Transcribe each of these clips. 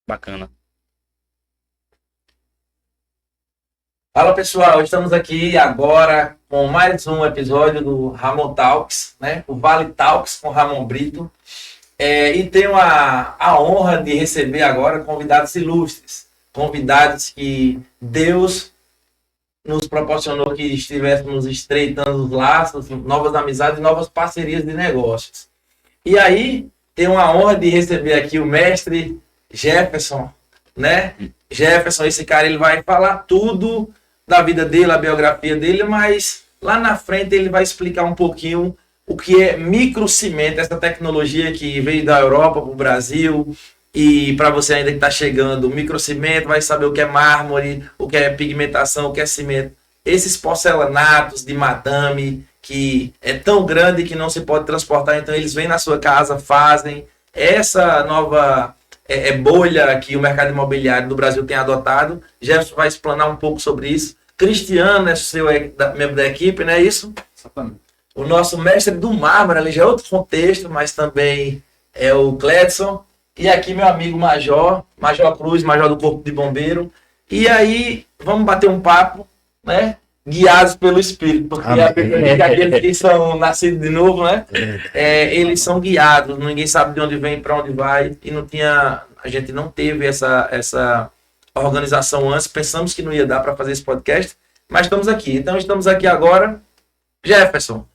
Bacana. Fala pessoal, estamos aqui agora com mais um episódio do Ramon Talks, né? O Vale Talks com Ramon Brito. E tenho a honra de receber agora convidados ilustres, convidados que Deus nos proporcionou que estivéssemos estreitando os laços, novas amizades e novas parcerias de negócios. E aí, tenho a honra de receber aqui o mestre Jefferson, né? Jefferson, esse cara, ele vai falar tudo da vida dele, a biografia dele, mas lá na frente ele vai explicar um pouquinho o que é microcimento, essa tecnologia que veio da Europa para o Brasil. E para você ainda que está chegando, o microcimento vai saber o que é mármore, o que é pigmentação, o que é cimento. Esses porcelanatos de madame, que é tão grande que não se pode transportar, então eles vêm na sua casa, fazem. Essa nova bolha que o mercado imobiliário do Brasil tem adotado. Jefferson vai explanar um pouco sobre isso. Cristiano é seu membro da equipe, não é isso? Exatamente. O nosso mestre do mármore, ali já é outro contexto, mas também é o Cledson. E aqui meu amigo Major Cruz, Major do Corpo de Bombeiro. E aí, vamos bater um papo, né? Guiados pelo Espírito. Porque a Bíblia diz que aqueles que são nascidos de novo, né? Eles são guiados. Ninguém sabe de onde vem, para onde vai. E a gente não teve essa organização antes. Pensamos que não ia dar para fazer esse podcast. Mas estamos aqui. Então, estamos aqui agora. Jefferson,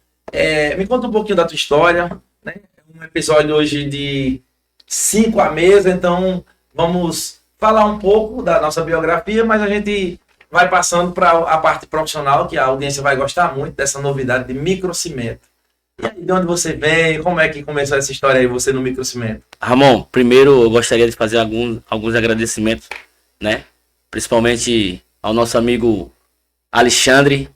me conta um pouquinho da tua história, né? Um episódio hoje de 5 à mesa, então vamos falar um pouco da nossa biografia, mas a gente vai passando para a parte profissional, que a audiência vai gostar muito dessa novidade de microcimento. E aí, de onde você vem? Como é que começou essa história aí, você no microcimento? Ramon, primeiro eu gostaria de fazer alguns agradecimentos, né? Principalmente ao nosso amigo Alexandre,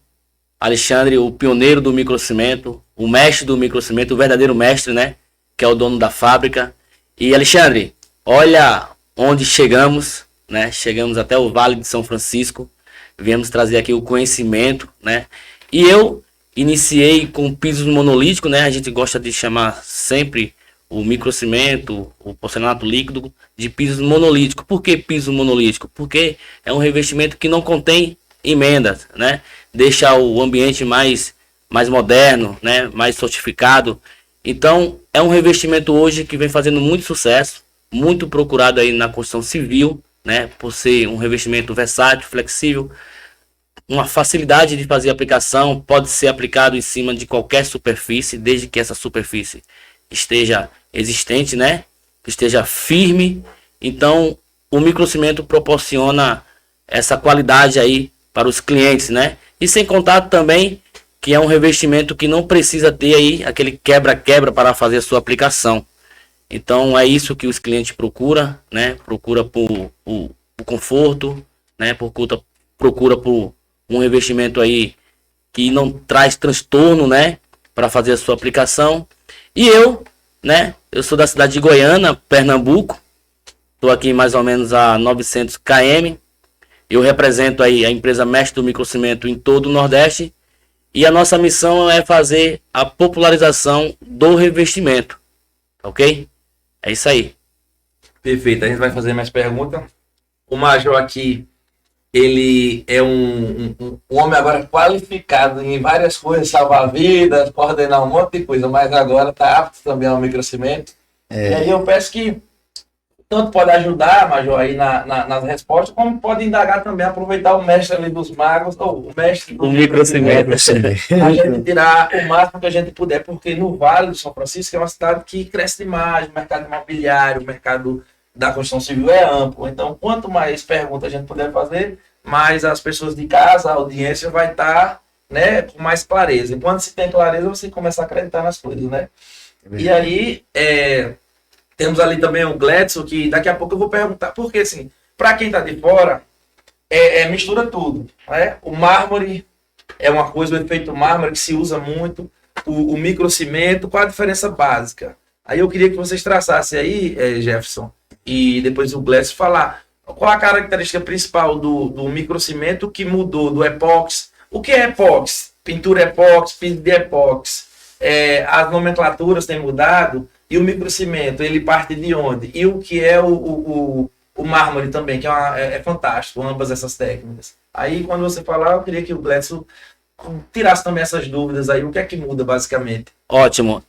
o pioneiro do microcimento, o mestre do microcimento, o verdadeiro mestre, né? Que é o dono da fábrica. E Alexandre, olha onde chegamos, né? Chegamos até o Vale de São Francisco, viemos trazer aqui o conhecimento, né? E eu iniciei com pisos monolíticos, né? A gente gosta de chamar sempre o microcimento, o porcelanato líquido de pisos monolíticos. Por que piso monolítico? Porque é um revestimento que não contém emendas, né? Deixa o ambiente mais moderno, né? Mais sofistificado. Então, é um revestimento hoje que vem fazendo muito sucesso, muito procurado aí na construção civil, né? Por ser um revestimento versátil, flexível, uma facilidade de fazer aplicação, pode ser aplicado em cima de qualquer superfície, desde que essa superfície esteja existente, né? Esteja firme. Então, o microcimento proporciona essa qualidade aí para os clientes, né? E sem contar também que é um revestimento que não precisa ter aí aquele quebra-quebra para fazer a sua aplicação. Então é isso que os clientes procuram, né? Procura por o conforto, né? Procura por um revestimento aí que não traz transtorno, né? Para fazer a sua aplicação. E eu, né? Eu sou da cidade de Goiânia, Pernambuco. Estou aqui mais ou menos a 900 km. Eu represento aí a empresa mestre do microcimento em todo o Nordeste. E a nossa missão é fazer a popularização do revestimento. Ok? É isso aí. Perfeito, a gente vai fazer mais perguntas. O Major aqui, ele é um homem agora qualificado em várias coisas, salvar vidas, coordenar um monte de coisa, mas agora está apto também ao microcimento. E aí eu peço que tanto pode ajudar, Major, aí nas respostas, como pode indagar também, aproveitar o mestre ali dos magos, ou o mestre do microcimento, a gente tirar o máximo que a gente puder, porque no Vale do São Francisco é uma cidade que cresce demais, o mercado imobiliário, o mercado da construção civil é amplo. Então, quanto mais perguntas a gente puder fazer, mais as pessoas de casa, a audiência vai estar, né, com mais clareza. Enquanto se tem clareza, você começa a acreditar nas coisas, né? E aí, temos ali também o Gledson, que daqui a pouco eu vou perguntar, porque assim, para quem está de fora, mistura tudo, né? O mármore é uma coisa, o efeito mármore que se usa muito, o microcimento, qual a diferença básica? Aí eu queria que vocês traçassem aí, Jefferson, e depois o Gledson falar qual a característica principal do microcimento que mudou do epóxi. O que é epóxi? Pintura epóxi, piso de epóxi. As nomenclaturas têm mudado. E o microcimento, ele parte de onde? E o que é o mármore também, que é fantástico, ambas essas técnicas. Aí, quando você falar, eu queria que o Gledson tirasse também essas dúvidas aí, o que é que muda, basicamente? Ótimo.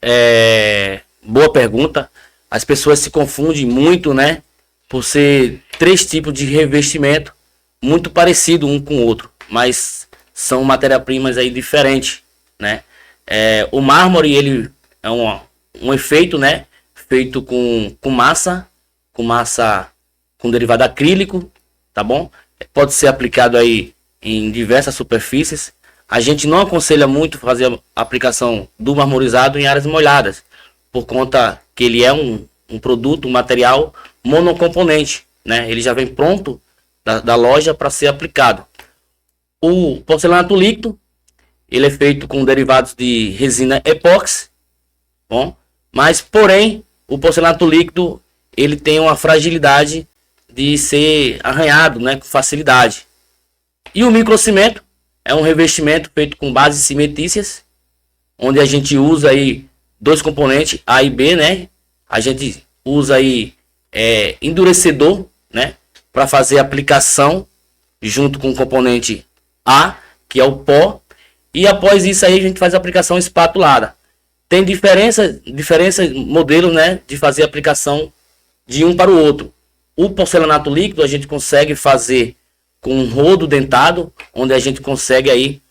Boa pergunta. As pessoas se confundem muito, né? Por ser 3 tipos de revestimento muito parecidos um com o outro, mas são matérias-primas aí diferentes, né? O mármore, ele é um efeito, né? Feito com massa com derivado acrílico, tá bom? Pode ser aplicado aí em diversas superfícies. A gente não aconselha muito fazer a aplicação do marmorizado em áreas molhadas, por conta que ele é um produto, um material monocomponente, né? Ele já vem pronto da loja para ser aplicado. O porcelanato líquido, ele é feito com derivados de resina epóxi, bom? Mas, porém, o porcelanato líquido, ele tem uma fragilidade de ser arranhado, né, com facilidade. E o microcimento é um revestimento feito com bases cimentícias, onde a gente usa aí 2 componentes, A e B, né? A gente usa aí endurecedor, né, para fazer a aplicação junto com o componente A, que é o pó, e após isso aí a gente faz a aplicação espatulada. Tem diferença modelos, né, de fazer a aplicação de um para o outro. O porcelanato líquido a gente consegue fazer com um rodo dentado, onde a gente consegue aí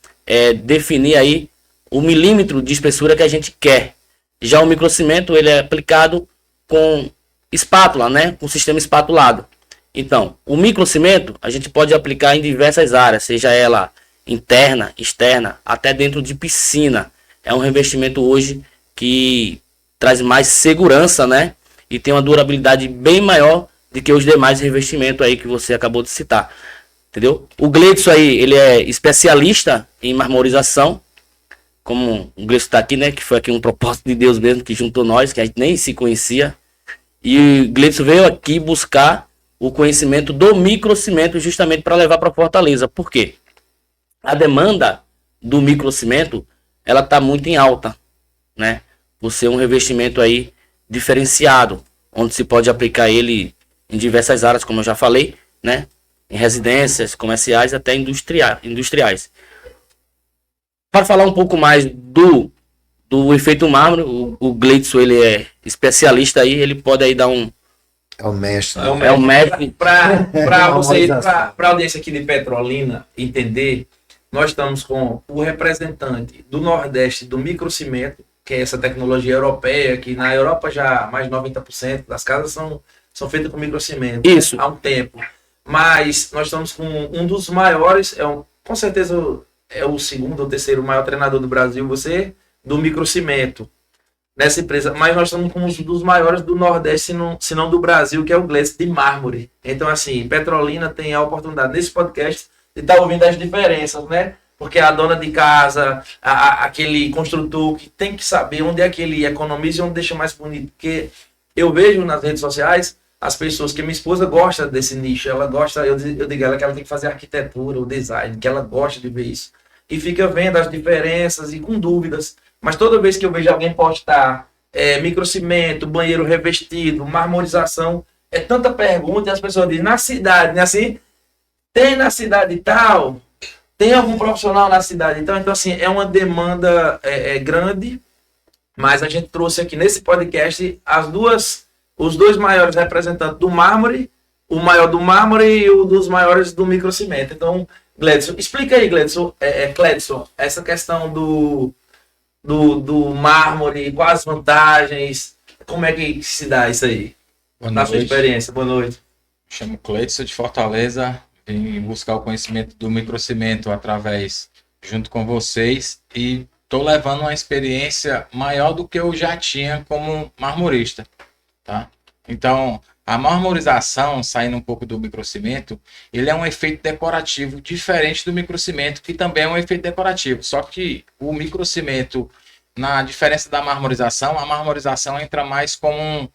definir aí o milímetro de espessura que a gente quer. Já o microcimento, ele é aplicado com espátula, né, com sistema espatulado. Então, o microcimento a gente pode aplicar em diversas áreas, seja ela interna, externa, até dentro de piscina. É um revestimento hoje que traz mais segurança, né, e tem uma durabilidade bem maior do que os demais revestimentos aí que você acabou de citar. Entendeu? O Gledson aí, ele é especialista em marmorização, como o Gledson está aqui, né, que foi aqui um propósito de Deus mesmo, que juntou nós, que a gente nem se conhecia. E o Gledson veio aqui buscar o conhecimento do microcimento justamente para levar para Fortaleza. Por quê? A demanda do microcimento, ela está muito em alta, né? Por ser um revestimento aí diferenciado, onde se pode aplicar ele em diversas áreas, como eu já falei, né? Em residências, comerciais, até industriais. Para falar um pouco mais do efeito mármore, o Gledson, ele é especialista aí, ele pode aí dar um... É o mestre. É o mestre. Para a audiência aqui de Petrolina entender, nós estamos com o representante do Nordeste do microcimento, que é essa tecnologia europeia, que na Europa já mais de 90% das casas são feitas com microcimento. Isso. Há um tempo. Mas nós estamos com um dos maiores, com certeza é o segundo ou terceiro maior treinador do Brasil, do microcimento, nessa empresa. Mas nós estamos com um dos maiores do Nordeste, se não do Brasil, que é o Gledson de mármore. Então, assim, Petrolina tem a oportunidade nesse podcast de estar ouvindo as diferenças, né? Porque a dona de casa, aquele construtor que tem que saber onde é que ele economiza e onde deixa mais bonito. Porque eu vejo nas redes sociais as pessoas, que minha esposa gosta desse nicho, ela gosta, eu digo a ela que ela tem que fazer arquitetura, o design, que ela gosta de ver isso. E fica vendo as diferenças e com dúvidas. Mas toda vez que eu vejo alguém postar microcimento, banheiro revestido, marmorização, é tanta pergunta e as pessoas dizem, na cidade, né? Assim, tem na cidade tal? Tem algum profissional na cidade? Então assim, é uma demanda grande, mas a gente trouxe aqui nesse podcast os 2 maiores representantes do mármore, o maior do mármore e um dos maiores do microcimento. Então, Gledson, explica aí, Gledson, essa questão do mármore, quais as vantagens, como é que se dá isso aí? Na sua experiência. Boa noite. Me chamo Cleiton de Fortaleza, vim buscar o conhecimento do microcimento junto com vocês, e estou levando uma experiência maior do que eu já tinha como marmorista, tá? Então, a marmorização, saindo um pouco do microcimento, ele é um efeito decorativo diferente do microcimento, que também é um efeito decorativo. Só que o microcimento, na diferença da marmorização, a marmorização entra mais como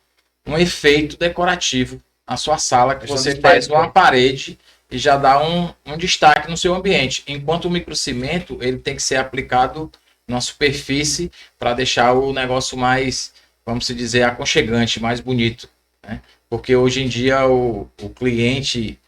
um efeito decorativo na sua sala, que você faz uma parede e já dá um destaque no seu ambiente. Enquanto o microcimento, ele tem que ser aplicado na superfície para deixar o negócio mais, vamos dizer, aconchegante, mais bonito, né? porque hoje em dia o cliente,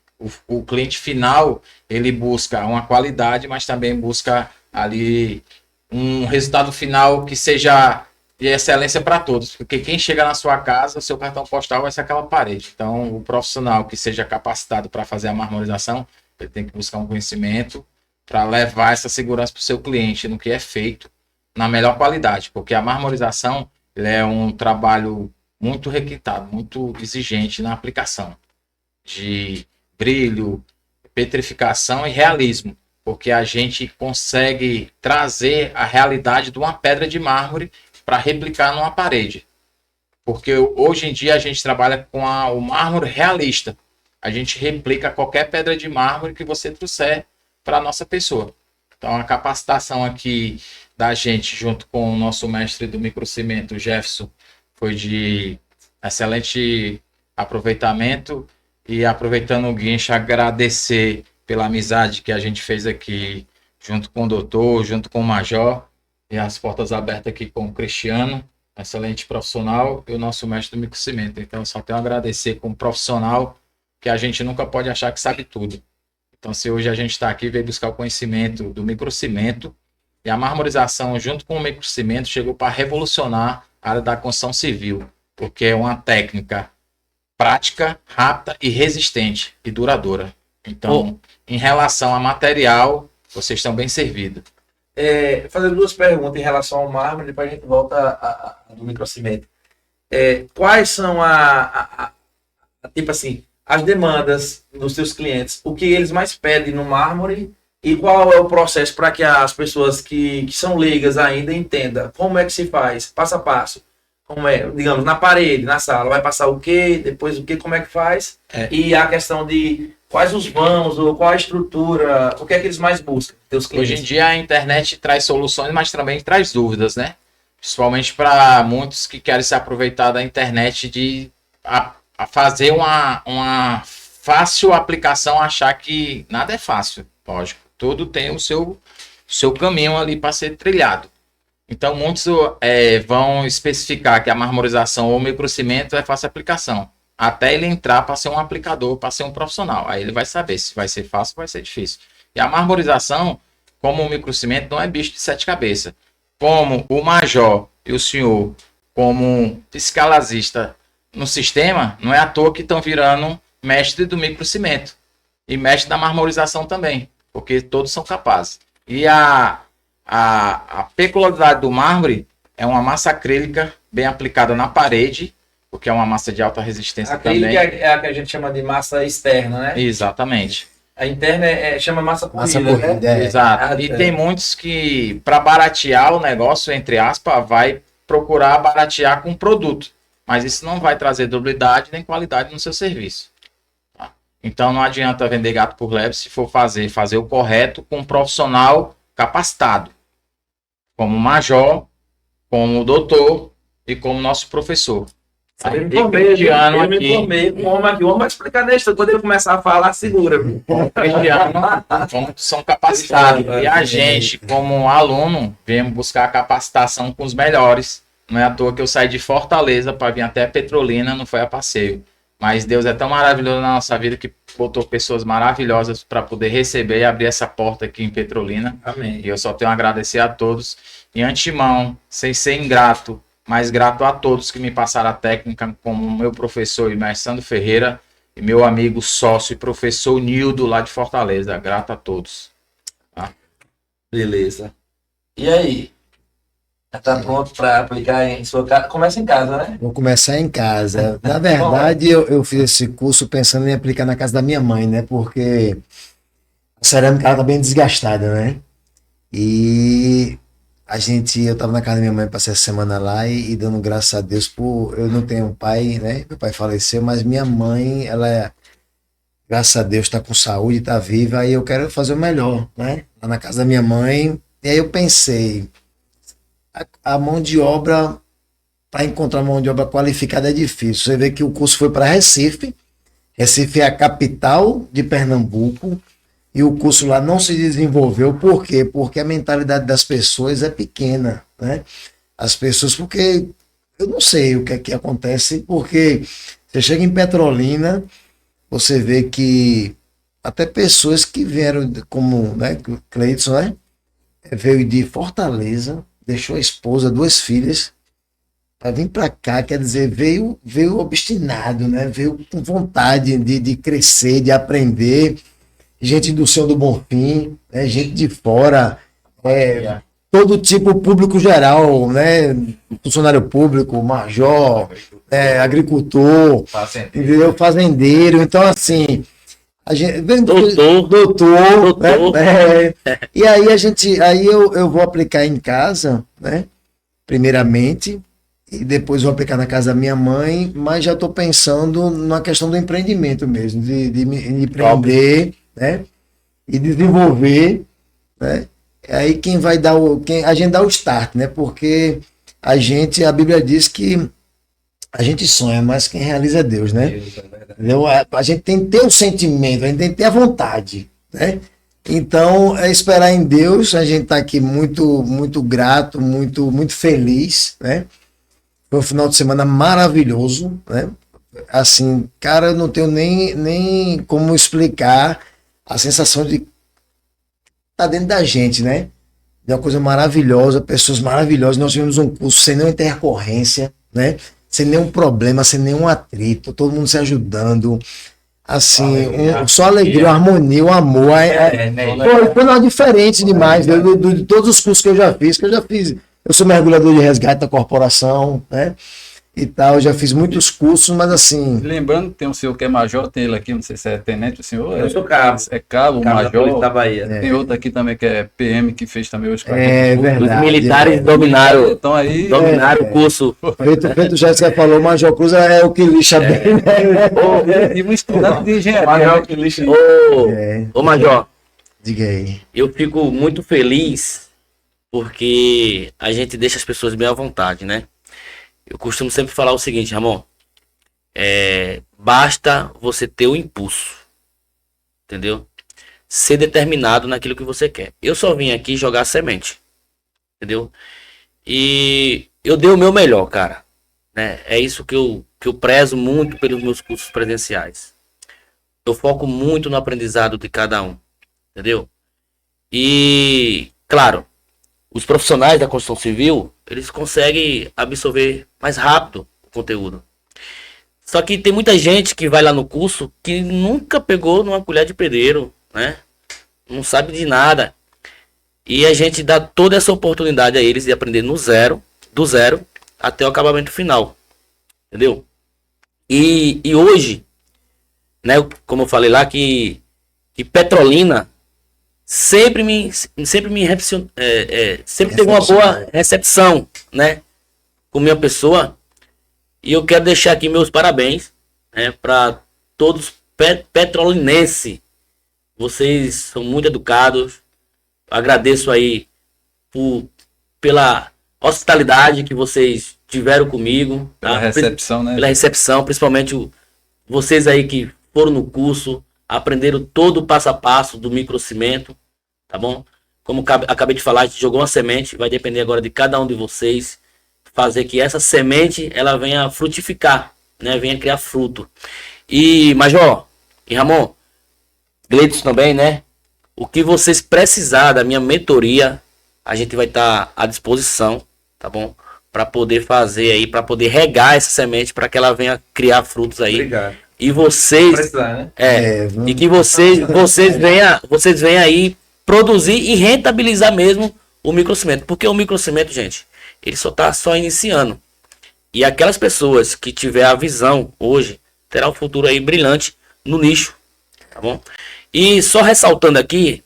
o cliente final, ele busca uma qualidade, mas também busca ali um resultado final que seja de excelência para todos, porque quem chega na sua casa, o seu cartão postal vai ser aquela parede. Então, o profissional que seja capacitado para fazer a marmorização, ele tem que buscar um conhecimento para levar essa segurança para o seu cliente no que é feito na melhor qualidade, porque a marmorização ele é um trabalho muito requintado, muito exigente na aplicação de brilho, petrificação e realismo, porque a gente consegue trazer a realidade de uma pedra de mármore para replicar numa parede. Porque hoje em dia a gente trabalha com o mármore realista. A gente replica qualquer pedra de mármore que você trouxer para a nossa pessoa. Então a capacitação aqui da gente, junto com o nosso mestre do microcimento, Jefferson, foi de excelente aproveitamento. E aproveitando o guincho, agradecer pela amizade que a gente fez aqui junto com o doutor, junto com o Major, e as portas abertas aqui com o Cristiano, excelente profissional, e o nosso mestre do microcimento. Então, só tenho a agradecer como profissional, que a gente nunca pode achar que sabe tudo. Então, se hoje a gente está aqui, veio buscar o conhecimento do microcimento, e a marmorização, junto com o microcimento, chegou para revolucionar a área da construção civil, porque é uma técnica prática, rápida e resistente e duradoura. Então, em relação a material, vocês estão bem servidos. Fazer duas perguntas em relação ao mármore, depois a gente volta do microcimento. Quais são tipo assim, as demandas dos seus clientes? O que eles mais pedem no mármore e qual é o processo para que as pessoas que são leigas ainda entendam como é que se faz, passo a passo? Como é, digamos, na parede, na sala, vai passar o quê, depois o quê, como é que faz? E a questão de quais os vãos, ou qual a estrutura, o que é que eles mais buscam, teus clientes? Hoje em dia a internet traz soluções, mas também traz dúvidas, né? Principalmente para muitos que querem se aproveitar da internet a fazer uma fácil aplicação, achar que nada é fácil, lógico. Tudo tem o seu caminho ali para ser trilhado. Então, muitos vão especificar que a marmorização ou microcimento é fácil aplicação. Até ele entrar para ser um aplicador, para ser um profissional. Aí ele vai saber se vai ser fácil ou vai ser difícil. E a marmorização, como o microcimento, não é bicho de sete cabeças. Como o Major e o senhor, como escalazista no sistema, não é à toa que estão virando mestre do microcimento. E mestre da marmorização também. Porque todos são capazes. E a peculiaridade do mármore é uma massa acrílica bem aplicada na parede, porque é uma massa de alta resistência acrílica também. É a que a gente chama de massa externa, né? Exatamente. A interna chama massa corrida, né? Exato. E tem muitos que, para baratear o negócio, entre aspas, vai procurar baratear com produto. Mas isso não vai trazer durabilidade nem qualidade no seu serviço. Tá? Então não adianta vender gato por lebre se for fazer o correto com um profissional capacitado. Como Major, como doutor e como nosso professor. Eu me informei com o homem aqui. O homem vai explicar deixa. Quando ele começar a falar, segura. São capacitados. E a gente, como aluno, viemos buscar a capacitação com os melhores. Não é à toa que eu saí de Fortaleza para vir até Petrolina, não foi a passeio. Mas Deus é tão maravilhoso na nossa vida que botou pessoas maravilhosas para poder receber e abrir essa porta aqui em Petrolina. Amém. E eu só tenho a agradecer a todos. Em antemão, sem ser ingrato, mas grato a todos que me passaram a técnica, como meu professor e mestre Sandro Ferreira, e meu amigo sócio e professor Nildo, lá de Fortaleza. Grato a todos. Tá? Beleza. E aí? Já está pronto para aplicar em sua casa? Começa em casa, né? Vou começar em casa. Na verdade, eu fiz esse curso pensando em aplicar na casa da minha mãe, né? Porque a cerâmica está bem desgastada, né? E eu estava na casa da minha mãe, passei essa semana lá e dando graças a Deus eu não tenho um pai, né? Meu pai faleceu, mas minha mãe, graças a Deus, está com saúde, está viva, e eu quero fazer o melhor, né? Lá na casa da minha mãe. E aí eu pensei, a mão de obra, para encontrar mão de obra qualificada é difícil. Você vê que o curso foi para Recife. Recife é a capital de Pernambuco. E o curso lá não se desenvolveu. Por quê? Porque a mentalidade das pessoas é pequena, né? As pessoas, porque eu não sei o que é que acontece, porque Você chega em Petrolina, você vê que até pessoas que vieram, como, né, Cleidson, né? Veio de Fortaleza, deixou a esposa, 2 filhas, para vir para cá, quer dizer, veio obstinado, né? Veio com vontade de crescer, de aprender. Gente do Céu do Bonfim, né? Gente de fora, todo tipo público geral, né? Funcionário público, major, agricultor, entendeu? Fazendeiro. Então, assim, a gente doutor, né? E aí eu vou aplicar em casa, né? Primeiramente, e depois vou aplicar na casa da minha mãe, mas já estou pensando na questão do empreendimento mesmo, de empreender, né? E desenvolver, né? Aí quem vai dar a gente dá o start, né? Porque a Bíblia diz que a gente sonha, mas quem realiza é Deus, né? Entendeu? A gente tem que ter o sentimento, a gente tem que ter a vontade, né? Então, é esperar em Deus. A gente está aqui muito, muito grato, muito, muito feliz, né? Foi um final de semana maravilhoso, né? Assim, cara, eu não tenho nem como explicar a sensação de estar dentro da gente, né? É uma coisa maravilhosa, pessoas maravilhosas. Nós tivemos um curso sem nenhuma intercorrência, né? Sem nenhum problema, sem nenhum atrito, todo mundo se ajudando. Assim, só alegria, harmonia, o amor. Foi uma diferente demais de todos os cursos que eu já fiz. Eu sou mergulhador de resgate da corporação, né? E tal, eu já fiz muitos cursos, mas assim. Lembrando que tem um senhor que é major, tem ele aqui, não sei se é tenente, o senhor. Eu sou cabo. É cabo, major. Da Bahia. Tem outro aqui também que é PM, que fez também os verdade. Os militares dominaram o curso. Feito Jéssica falou, Major Cruz é o que lixa bem, né? E um estudante de engenharia. Major que lixa. Ô Major, diga aí. eu fico muito feliz porque a gente deixa as pessoas bem à vontade, né? Eu costumo sempre falar o seguinte, Ramon, basta você ter o impulso, entendeu? Ser determinado naquilo que você quer. Eu só vim aqui jogar semente, entendeu? E eu dei o meu melhor, cara, né? É isso que eu prezo muito pelos meus cursos presenciais. Eu foco muito no aprendizado de cada um, entendeu? E, claro, os profissionais da construção civil, eles conseguem absorver mais rápido o conteúdo. Só que tem muita gente que vai lá no curso que nunca pegou numa colher de pedreiro, né? Não sabe de nada. E a gente dá toda essa oportunidade a eles de aprender do zero até o acabamento final. Entendeu? E hoje, né, como eu falei lá, que Petrolina sempre teve uma boa recepção, né, com minha pessoa. E eu quero deixar aqui meus parabéns, né, para todos petrolinenses. Vocês são muito educados. Agradeço aí pela hospitalidade que vocês tiveram comigo, tá? Pela recepção, né? Pela recepção, principalmente vocês aí que foram no curso, aprenderam todo o passo a passo do microcimento, tá bom? Como acabei de falar, a gente jogou uma semente, vai depender agora de cada um de vocês fazer que essa semente ela venha frutificar, né? Venha criar fruto. E Major e Ramon, Gleidson também, né? O que vocês precisar da minha mentoria, a gente vai estar à disposição, tá bom? Para poder fazer aí, para poder regar essa semente, para que ela venha criar frutos aí. Obrigado. E vocês, Precisar, né? e que vocês venham aí produzir e rentabilizar mesmo o microcimento, porque o microcimento, gente, ele só iniciando. E aquelas pessoas que tiver a visão hoje, terá um futuro aí brilhante no nicho, tá bom? E só ressaltando aqui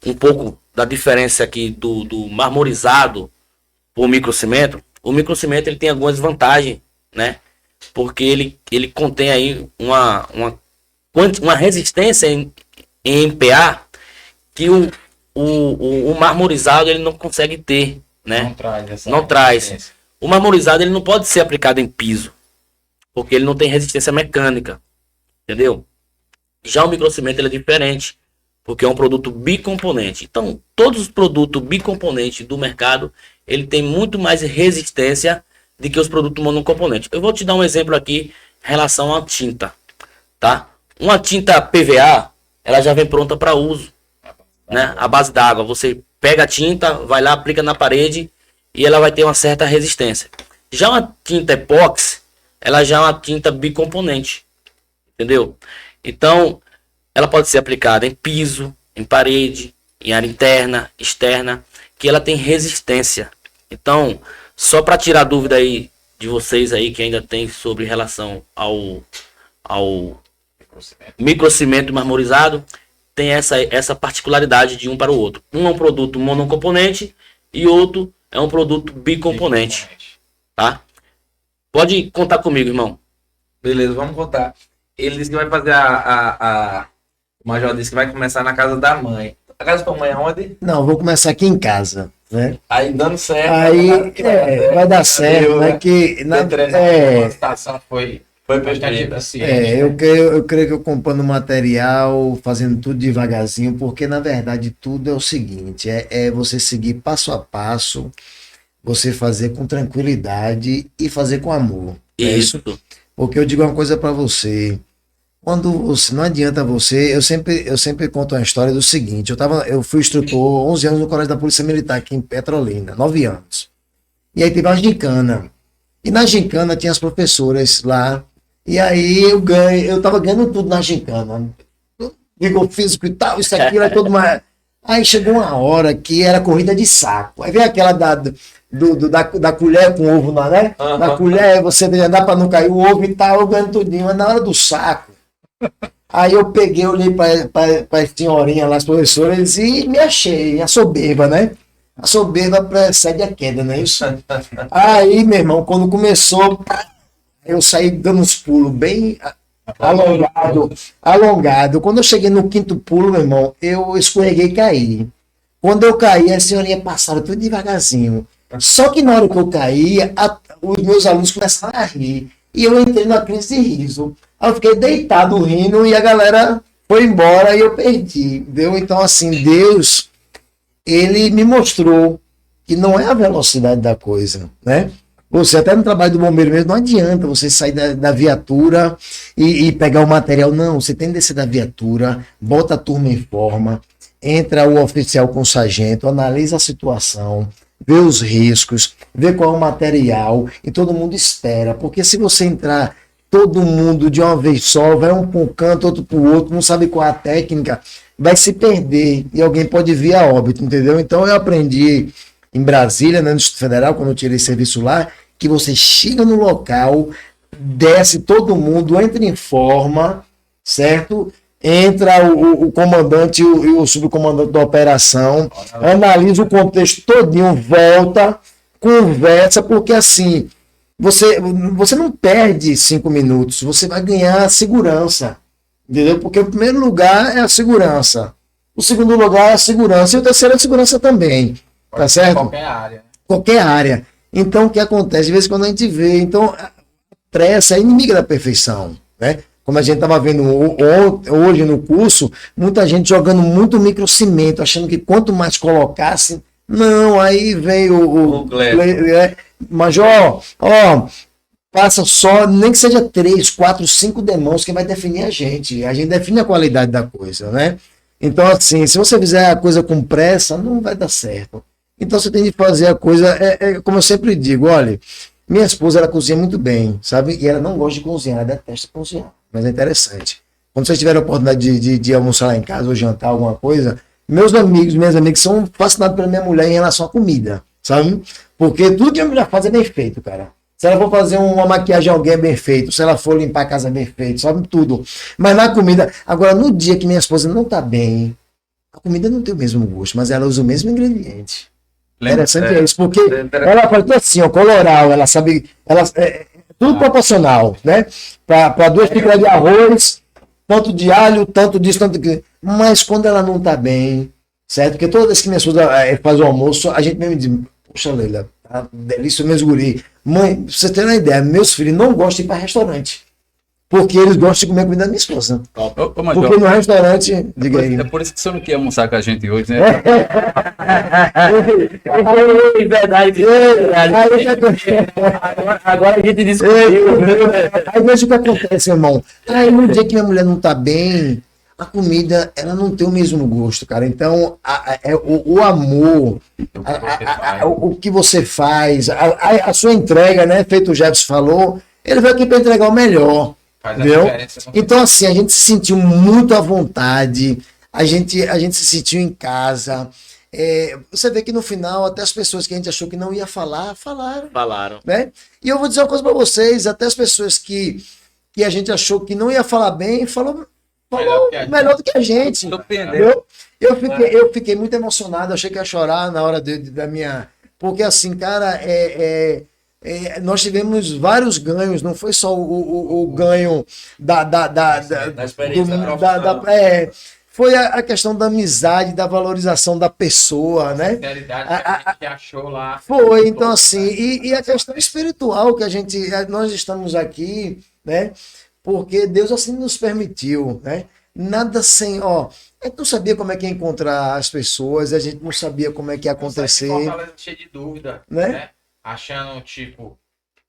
um pouco da diferença aqui do marmorizado por microcimento. O microcimento ele tem algumas vantagens, né? Porque ele contém aí uma resistência em MPa que o marmorizado ele não consegue ter, né? Não traz. O marmorizado ele não pode ser aplicado em piso, porque ele não tem resistência mecânica, entendeu? Já o microcimento ele é diferente, porque é um produto bicomponente. Então, todos os produtos bicomponentes do mercado, ele tem muito mais resistência do que os produtos monocomponentes. Eu vou te dar um exemplo aqui relação à tinta, tá? Uma tinta PVA, ela já vem pronta para uso, né? A base d'água, você pega a tinta, vai lá, aplica na parede e ela vai ter uma certa resistência. Já uma tinta epóxi, ela já é uma tinta bicomponente, entendeu? Então, ela pode ser aplicada em piso, em parede, em área interna, externa, que ela tem resistência. Então, só para tirar dúvida aí de vocês aí que ainda tem sobre relação ao microcimento marmorizado, tem essa particularidade de um para o outro. Um é um produto monocomponente e outro é um produto bicomponente, tá? Pode contar comigo, irmão. Beleza, vamos contar. Ele disse que vai fazer o Major disse que vai começar na casa da mãe. A casa da tua mãe é onde? Não, vou começar aqui em casa, né? Aí dando certo. Aí vai dar certo, né? Que A situação foi bastante eficiente. eu creio que eu comprando material, fazendo tudo devagarzinho, porque na verdade tudo é o seguinte, é você seguir passo a passo, você fazer com tranquilidade e fazer com amor. Isso. Porque eu digo uma coisa para você, quando você, não adianta você, eu sempre conto uma história do seguinte, eu fui instrutor 11 anos no Colégio da Polícia Militar aqui em Petrolina, 9 anos. E aí teve uma gincana. E na gincana tinha as professoras lá, e aí eu tava ganhando tudo na gincana. Vigor físico e tal, isso aqui era todo mais. Aí chegou uma hora que era corrida de saco. Aí veio aquela da colher com ovo lá, né? Uhum. Na colher você andar para não cair o ovo e tal, eu ganhando tudinho. Mas na hora do saco, aí eu peguei, olhei para as senhorinhas lá, as professoras, e me achei, a soberba, né? A soberba precede a queda, não é isso? Aí, meu irmão, quando começou, eu saí dando uns pulos bem alongado. Quando eu cheguei no quinto pulo, meu irmão, eu escorreguei e caí. Quando eu caí, as senhorinhas passaram tudo devagarzinho. Só que na hora que eu caí, os meus alunos começaram a rir. E eu entrei numa crise de riso. Aí eu fiquei deitado rindo e a galera foi embora e eu perdi. Entendeu? Então, assim, Deus, ele me mostrou que não é a velocidade da coisa, né? Você até no trabalho do bombeiro mesmo, não adianta você sair da viatura e pegar o material. Não, você tem que descer da viatura, bota a turma em forma, entra o oficial com o sargento, analisa a situação, vê os riscos, vê qual é o material e todo mundo espera. Porque se você entrar todo mundo de uma vez só, vai um para um canto, outro para o outro, não sabe qual é a técnica, vai se perder e alguém pode vir a óbito, entendeu? Então eu aprendi em Brasília, né, no Distrito Federal, quando eu tirei serviço lá, que você chega no local, desce todo mundo, entra em forma, certo? Entra o comandante e o subcomandante da operação, analisa o contexto todinho, volta, conversa, porque assim, você não perde 5 minutos, você vai ganhar segurança, entendeu? Porque o primeiro lugar é a segurança, o segundo lugar é a segurança e o terceiro é a segurança também. Tá certo? Qualquer área. Qualquer área. Então, o que acontece? De vez em quando a gente vê. Então, a pressa é inimiga da perfeição, né? Como a gente estava vendo hoje no curso, muita gente jogando muito microcimento, achando que quanto mais colocasse. Não, aí vem o Major, ó, passa só, nem que seja 3, 4, 5 demãos que vai definir a gente. A gente define a qualidade da coisa, né? Então, assim, se você fizer a coisa com pressa, não vai dar certo. Então você tem que fazer a coisa, como eu sempre digo, olha, minha esposa, ela cozinha muito bem, sabe? E ela não gosta de cozinhar, ela detesta cozinhar, mas é interessante. Quando vocês tiverem a oportunidade de almoçar lá em casa ou jantar alguma coisa, minhas amigas são fascinados pela minha mulher em relação à comida, sabe? Porque tudo que a mulher faz é bem feito, cara. Se ela for fazer uma maquiagem a alguém é bem feito, se ela for limpar a casa é bem feito, sabe tudo. Mas na comida, agora no dia que minha esposa não tá bem, a comida não tem o mesmo gosto, mas ela usa o mesmo ingrediente. Interessante é isso, porque ela faz tudo assim, ó, coloral, ela sabe, tudo proporcional, né? Para 2 xícaras de arroz, tanto de alho, tanto disso, tanto que. Mas quando ela não tá bem, certo? Porque toda vez que minha esposa faz o almoço, a gente mesmo diz, poxa, Leila, tá delícia mesmo guri. Mãe, pra você ter uma ideia, meus filhos não gostam de ir para restaurante. Porque eles gostam de comer a comida da minha esposa. Major, Porque no restaurante, diga aí. é por isso que você não quer almoçar com a gente hoje, né? Verdade. Agora a gente discutiu. Aí veja o que acontece, irmão. Aí no dia que minha mulher não tá bem, a comida, ela não tem o mesmo gosto, cara. Então, o amor, o que você faz, a sua entrega, né? Feito o Jefferson falou, ele veio aqui para entregar o melhor. Faz a Entendeu? diferença. Então, assim, a gente se sentiu muito à vontade, a gente se sentiu em casa. Você vê que no final, até as pessoas que a gente achou que não ia falar, falaram. Falaram. Né? E eu vou dizer uma coisa para vocês, até as pessoas que a gente achou que não ia falar bem, falou melhor do que a gente. Surpreendeu. Eu fiquei muito emocionado, achei que ia chorar na hora da minha... Porque assim, cara, nós tivemos vários ganhos, não foi só o ganho da experiência profissional. foi a questão da amizade, da valorização da pessoa, né? Sinceridade que a gente achou lá. Foi, então assim, e a questão espiritual que nós estamos aqui, né? Porque Deus assim nos permitiu, né? Nada sem, a gente não sabia como é que ia encontrar as pessoas, a gente não sabia como é que ia acontecer, Fortaleza cheio de dúvida, Né? né? Achando, tipo,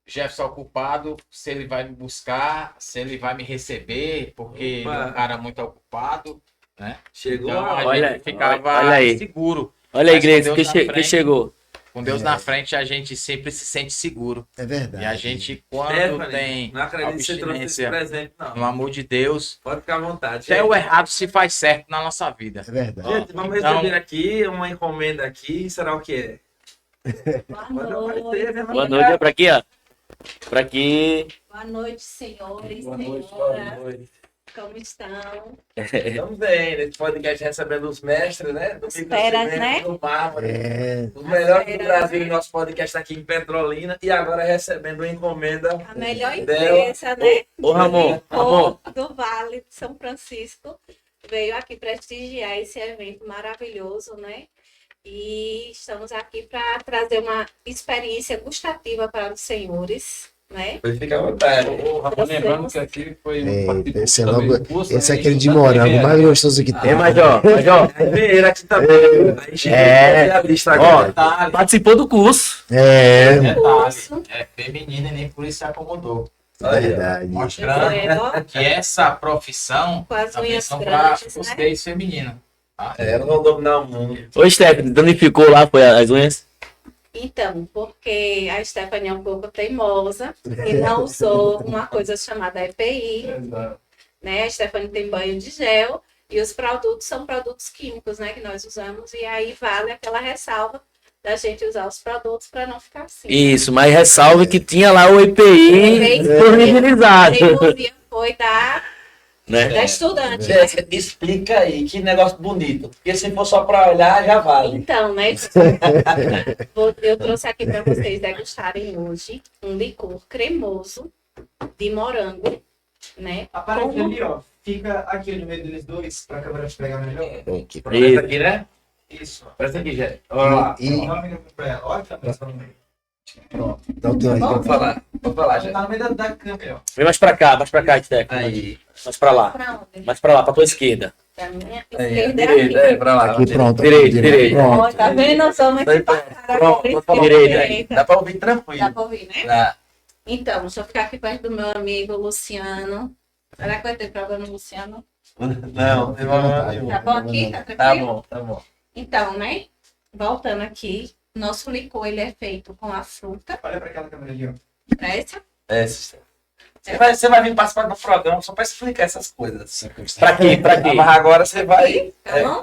Jefferson ocupado, se ele vai me buscar, se ele vai me receber, porque ele é um cara muito ocupado, né? Chegou Então a Olha- gente ficava olha aí. seguro. Olha a Mas com igreja, Deus na quem frente- chegou? Com Deus na frente, a gente sempre se sente seguro. é verdade. E a gente, quando Stephanie, tem não acredito que você trouxe esse abstinência, presente, no não. amor de Deus, Pode ficar à vontade. até o errado se faz certo na nossa vida. É verdade. Gente, vamos Então- receber aqui uma encomenda aqui. Será o que é? Boa Pode noite. aparecer, né? Boa noite, é pra aqui, ó. Pra aqui. Boa noite, senhores, Boa noite, senhoras. boa noite. Como estão? Estamos bem, nesse podcast recebendo os mestres, né? Do As feras, né? Do mármore. É, Os melhores do feras, Brasil né? em nosso podcast aqui em Petrolina. E agora recebendo uma encomenda. A melhor dela. empresa, né? Ô, Ramon, Do Vale de São Francisco veio aqui prestigiar esse evento maravilhoso, né? E estamos aqui para trazer uma experiência gustativa para os senhores, né? Pois fica à vontade. Lembrando que aqui foi Eita, esse é também logo, do curso, esse é né? aquele de E morango mais gostoso que tem. Major. Primeiro aqui também. Aí chegou É. a lista Ó, agora. Detalhe, participou do curso. Curso. é feminina e nem por isso se acomodou. Olha aí, ó. Verdade. Mostrando Vendo? que essa profissão Com as também unhas são para grandes, né? vocês femininos. Tá? Eu não vou dominar o mundo. Ô, Stephanie, danificou lá, foi as unhas? Então, porque a Stephanie é um pouco teimosa e não usou uma coisa chamada EPI, né? A Stephanie tem banho de gel e os produtos são produtos químicos, né? Que nós usamos e aí vale aquela ressalva da gente usar os produtos para não ficar assim. Isso, mas ressalve que tinha lá o EPI disponibilizado. Inclusive foi da Né? estudante. Jéssica, explica aí, que negócio bonito. Porque se for só para olhar, já vale. Então, né? Eu trouxe aqui para vocês degustarem hoje um licor cremoso de morango, né? Aparece Como- ali, ó. Fica aqui no meio deles dois, pra câmera pegar melhor. Presta aqui, né? Isso. Presta aqui, Jéssica. Olha lá. E, Dá uma amiga pra ela. Olha a câmera só no meio. dá o teu aí. Vamos falar. Vamos falar, Jéssica. Tá no meio da câmera, ó. Vem mais pra cá, Stephanie. Aí. Mais pra lá. Pra onde? Mais pra lá, pra tua esquerda. Pra minha Aí, esquerda é direita, aqui. pra lá. Aqui, pronto. Direito, Direito. direito. Pronto. Ó, tá vendo? Nós somos Tá aí, empatados pronto, agora, vou falar esquerda e direita. Dá pra ouvir tranquilo. Dá pra ouvir, né? Dá. Então, deixa eu ficar aqui perto do meu amigo Luciano. Será que vai ter problema, Luciano? Não, tem problema nenhum. Tá bom aqui? Tá Tá tranquilo? bom, tá bom. Então, né? Voltando aqui, nosso licor ele é feito com a fruta. Olha pra aquela câmera ali, ó. Pra essa? Você vai vir participar do programa só pra explicar essas coisas. Pra quê? Pra quê? Mas agora você vai. Tá bom?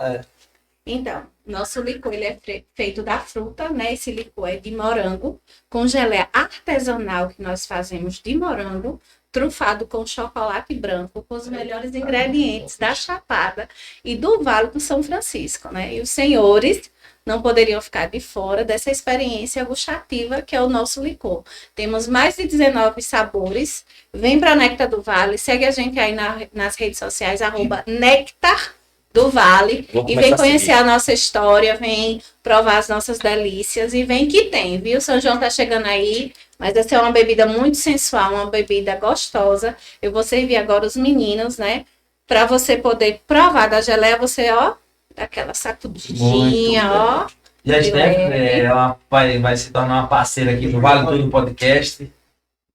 Então, nosso licor ele é feito da fruta, né? Esse licor é de morango, com geleia artesanal que nós fazemos de morango, trufado com chocolate branco, com os melhores ingredientes da Chapada e do Vale do São Francisco, né? E os senhores não poderiam ficar de fora dessa experiência gustativa que é o nosso licor. Temos mais de 19 sabores. Vem para Néctar do Vale, segue a gente aí nas redes sociais, @Néctar do Vale, Vou e começar vem a conhecer seguir. a nossa história, vem provar as nossas delícias e vem que tem, viu? São João tá chegando aí, mas essa é uma bebida muito sensual, uma bebida gostosa. Eu vou servir agora os meninos, né? Para você poder provar da geleia, você, ó, dá aquela sacudidinha, ó, E a Stephanie ela vai se tornar uma parceira aqui do Vale Tudo Podcast.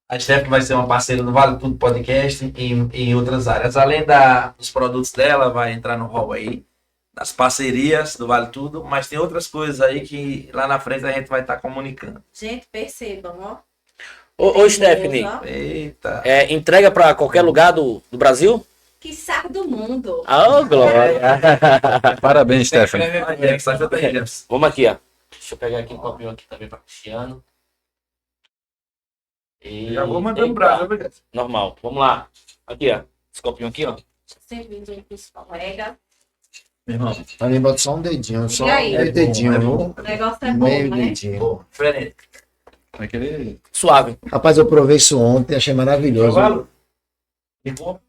A Stephanie vai ser uma parceira do Vale Tudo Podcast em outras áreas. Além dos produtos dela, vai entrar no hall aí, das parcerias do Vale Tudo, mas tem outras coisas aí que lá na frente a gente vai estar comunicando. Gente, percebam, ó. Ô, Stephanie, Ó, Eita! entrega pra qualquer lugar do Brasil? que saco do mundo. Ah, glória. Parabéns, Stephanie. Vamos aqui, ó. Deixa eu pegar aqui um copinho aqui também pra Cristiano. Já vou mandando brasa, obrigado. Normal. Vamos lá. Aqui, ó. Esse copinho aqui, ó. Servindo aí pros colegas. Meu irmão, Ali bota só um dedinho, só E aí? meio dedinho, viu? O negócio é bom, Meio né? dedinho. diferente. Vai querer. Suave. Rapaz, eu provei isso ontem, achei maravilhoso. Vale? E vou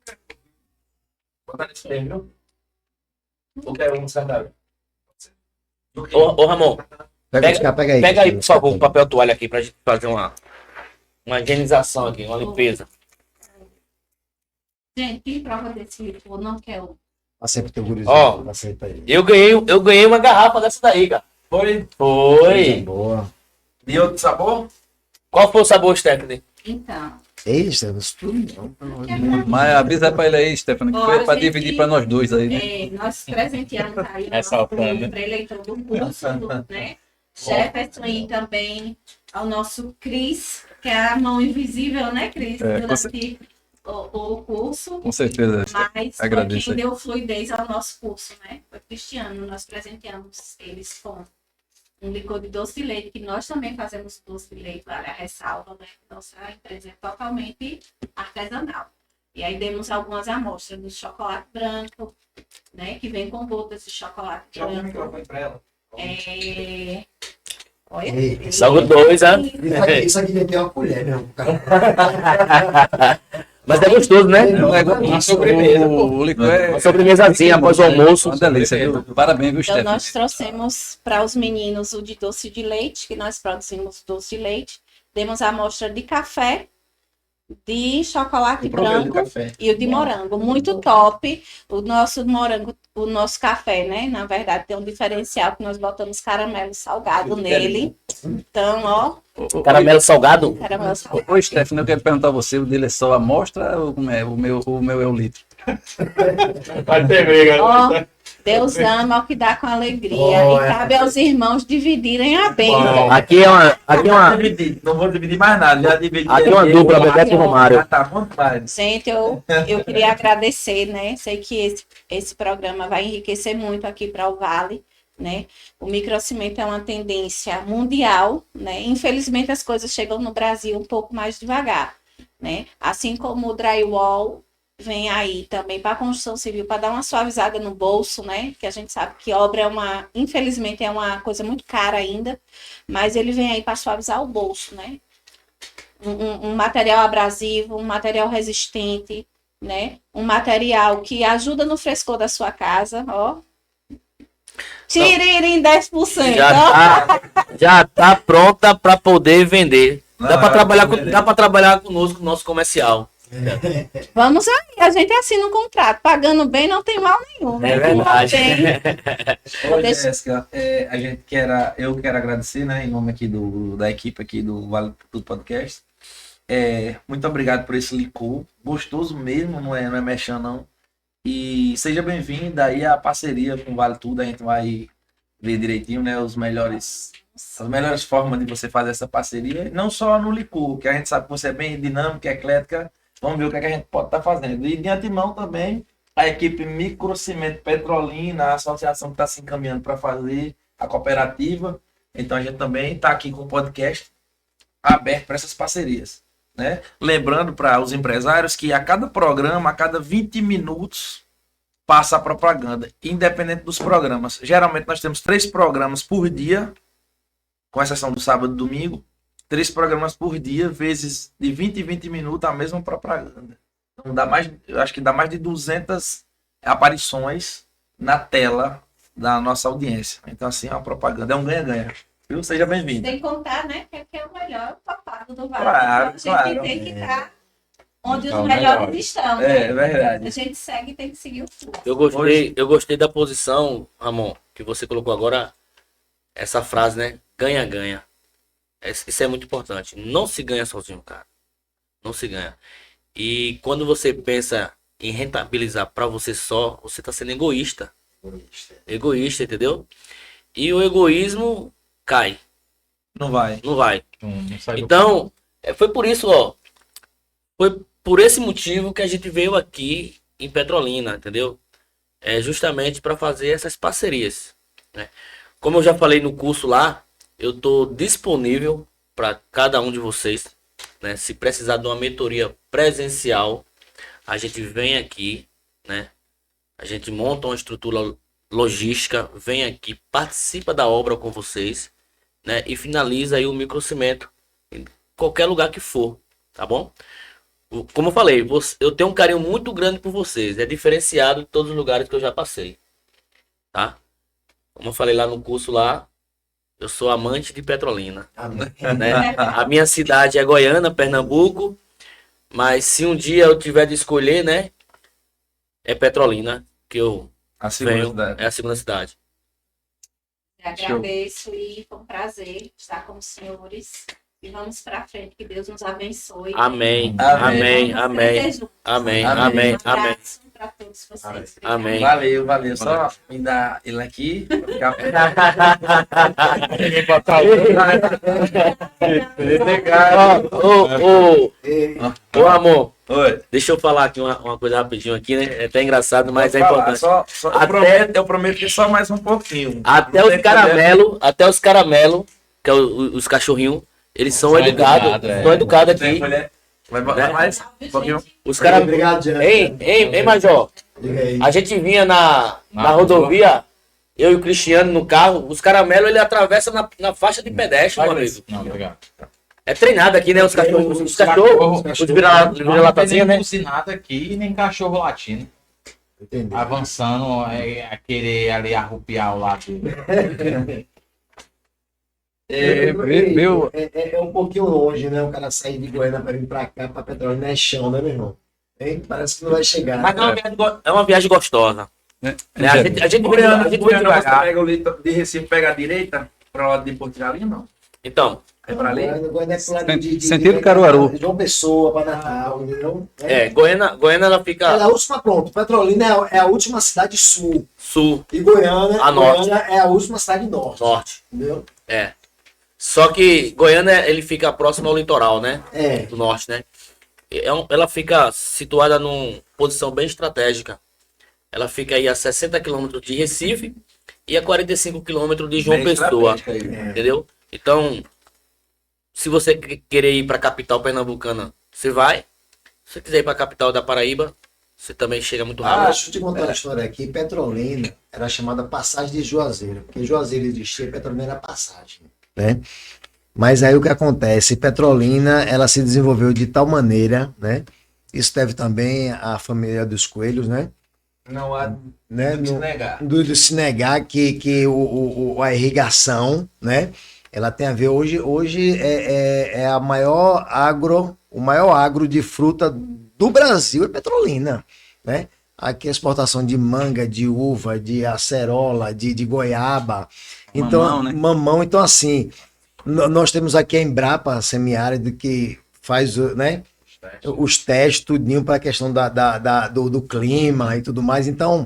botar nesse tempo, viu? Ou quer um saudável? Ô, Ramon, Pega aí. pega aí, por favor, um papel toalha aqui pra gente fazer uma higienização aqui, uma limpeza. Gente, quem prova desse licor não quer um. Passei pro teu Ó. gurizinho, passei pra ele. Eu ganhei uma garrafa dessa daí, cara. Foi? Foi. Coisa boa. E outro sabor? Qual foi o sabor, Stephanie? Então, Ei, Estevam, isso tudo não. pelo amor de Deus. Mas avisa pra ele aí, Stephanie, que Ó, foi pra gente, dividir pra nós dois aí, né? nós presenteamos aí o Essa nosso alfândega. pré-eleitor do curso, né? Jefferson e também ao nosso Cris, que é a mão invisível, né, Cris? É, Durante o curso. Com certeza. Mas foi Agradeço quem aí. deu fluidez ao nosso curso, né? Foi Cristiano. Nós presenteamos eles com um licor de doce de leite, que nós também fazemos doce de leite, vale a ressalva, né? Nossa empresa é totalmente artesanal. E aí demos algumas amostras do chocolate branco, né? Que vem com gotas de chocolate Joga o branco. microfone pra ela. Olha. Ei, Logo dois, hein? Isso aqui tem que ter uma colher, meu. Mas é gostoso, né? Uma sobremesa. O licor é Uma sobremesazinha após o almoço. uma delícia, viu? Parabéns, viu, Então, Stephanie? nós trouxemos para os meninos o de doce de leite, que nós produzimos doce de leite. Demos a amostra de café, de chocolate branco e o de morango. Muito top. O nosso morango, o nosso café, né? Na verdade, tem um diferencial que nós botamos caramelo salgado nele. Então, ó, Caramelo salgado? caramelo salgado. Ô, Stephanie, eu quero perguntar a você, o dele é só a amostra ou como é? O meu é o litro. Vai ter briga. Ó, Deus ama o que dá com alegria. Oh, E cabe aos irmãos dividirem a bênção. Bom. Aqui é uma Não vou dividir mais nada. Já dividi. Aqui é uma dupla, Bebeto e Romário. Já tá bom demais. Gente, eu queria agradecer, né? Sei que esse programa vai enriquecer muito aqui para o Vale, né? O microcimento é uma tendência mundial, né? Infelizmente as coisas chegam no Brasil um pouco mais devagar, né? Assim como o drywall vem aí também para a construção civil para dar uma suavizada no bolso, né? Que a gente sabe que obra infelizmente é uma coisa muito cara ainda, mas ele vem aí para suavizar o bolso, né? Um material abrasivo, um material resistente, né? Um material que ajuda no frescor da sua casa, ó. Tiririm 10%. Já tá pronta para poder vender. Dá Não, para trabalhar conosco no nosso comercial. Vamos aí, a gente assina um contrato. Pagando bem não tem mal nenhum, né? É verdade. Oi, Deixa- Jéssica, eu quero agradecer, né, em nome aqui da equipe aqui do Vale Tudo Podcast. Muito obrigado por esse licor, gostoso mesmo, não é mexão não. E seja bem-vinda aí à parceria com o Vale Tudo, a gente vai ver direitinho, né, as melhores formas de você fazer essa parceria, não só no licor, que a gente sabe que você é bem dinâmica, eclética. Vamos ver o que a gente pode estar fazendo. E de antemão também, a equipe Microcimento Petrolina, a associação que está se encaminhando para fazer a cooperativa. Então a gente também está aqui com o podcast aberto para essas parcerias, né? Lembrando para os empresários que a cada programa, a cada 20 minutos, passa a propaganda, independente dos programas. Geralmente nós temos 3 programas por dia, com exceção do sábado e domingo. 3 programas por dia, vezes de 20 em 20 minutos, a mesma propaganda. Então eu acho que dá mais de 200 aparições na tela da nossa audiência. Então, assim, é uma propaganda, é um ganha-ganha. Viu? Seja bem-vindo. Sem contar, né? Que aqui é o melhor papago do Vale. Claro, Então, a gente claro. tem que estar onde Então, os melhores melhor. estão, né? É verdade. A gente segue, tem que seguir o fluxo. Eu gostei da posição, Ramon, que você colocou agora. essa frase, né? Ganha-ganha. Isso é muito importante. Não se ganha sozinho, cara. Não se ganha. E quando você pensa em rentabilizar para você só, você tá sendo egoísta. Egoísta, entendeu? E o egoísmo cai. Não vai. Não vai. Não sai do Então, foi por isso, ó. Foi por esse motivo que a gente veio aqui em Petrolina, entendeu? É justamente para fazer essas parcerias, né? Como eu já falei no curso lá, eu tô disponível para cada um de vocês, né? Se precisar de uma mentoria presencial, a gente vem aqui, né? A gente monta uma estrutura logística, vem aqui, participa da obra com vocês, né? E finaliza aí o microcimento em qualquer lugar que for, tá bom? Como eu falei, eu tenho um carinho muito grande por vocês. É diferenciado de todos os lugares que eu já passei, tá? Como eu falei lá no curso lá, eu sou amante de Petrolina, né? A minha cidade é Goiânia, Pernambuco, mas se um dia eu tiver de escolher, né? É Petrolina que eu A segunda venho. cidade. É a segunda cidade. Agradeço e foi um prazer estar com os senhores. E vamos para frente, que Deus nos abençoe. Amém. Amém. Amém. Amém. Amém. Amém. Amém. Para todos vocês. Amém. Valeu, valeu. Só me dá ele aqui. Pra ficar... Ô, amor, Oi. deixa eu falar aqui uma coisa rapidinho aqui, né? É até engraçado, mas é Pode falar, importante. eu prometo que só mais um pouquinho. Até os caramelo, que é os cachorrinhos, eles são educados. São educados aqui. Vai mais um pouquinho. Os caras. Obrigado, Jean. Ei, Major. Diga aí. A gente vinha na rodovia, eu e o Cristiano no carro, os caramelos ele atravessa na faixa de pedestre, meu amigo. Não, obrigado. É treinado aqui, né? Os cachorros, os vira-latazinha, Não tem né? nem buzinada aqui, nem cachorro latindo. Entendi. Avançando, a querer ali arrupiar o lado. É um pouquinho longe, né? O cara sair de Goiânia para vir para cá, para Petrolina, é chão, né, meu irmão? Hein? Parece que não vai chegar. Mas é uma viagem gostosa. Né? A gente Pega o litro de Recife, pega a direita, para o lado de Porto de Galinha, não. Então, É para ali? Goiânia é pro lado Sentido Caruaru. João Pessoa, para Natal, entendeu? Goiânia ela fica Ela é a última, pronto. Petrolina é a última cidade sul. sul, E Goiânia, A norte. Goiânia é a última cidade norte. norte. Entendeu? É. Só que Goiânia ele fica próximo ao litoral, né? É. Do norte, né? Ela fica situada numa posição bem estratégica. Ela fica aí a 60 quilômetros de Recife e a 45 quilômetros de João Bem Pessoa. estratégica aí. Entendeu? Então, se você querer ir para a capital pernambucana, você vai. Se você quiser ir para a capital da Paraíba, você também chega muito rápido. Deixa eu te contar uma história aqui. Petrolina era chamada passagem de Juazeiro, porque Juazeiro existia, Petrolina era passagem, né? Mas aí o que acontece? Petrolina, ela se desenvolveu de tal maneira, né? Isso deve também à família dos coelhos, né? Não há né? de se negar. De se negar que a irrigação, né? Ela tem a ver hoje é a maior o maior agro de fruta do Brasil é Petrolina, né? Aqui a exportação de manga, de uva, de acerola, de goiaba, então Mamão, né? mamão, então assim, nós temos aqui a Embrapa Semiárido que faz, né? Os testes, tudinho para a questão do clima e tudo mais. Então,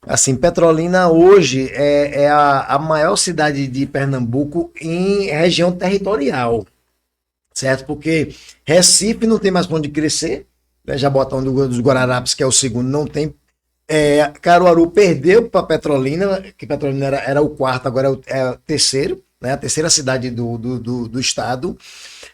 assim, Petrolina hoje é a maior cidade de Pernambuco em região territorial, certo? Porque Recife não tem mais pra onde crescer, né? Jabotão dos Guararapes, que é o segundo, não tem. Caruaru perdeu para Petrolina, que Petrolina era o quarto, agora é o terceiro, né? A terceira cidade do estado.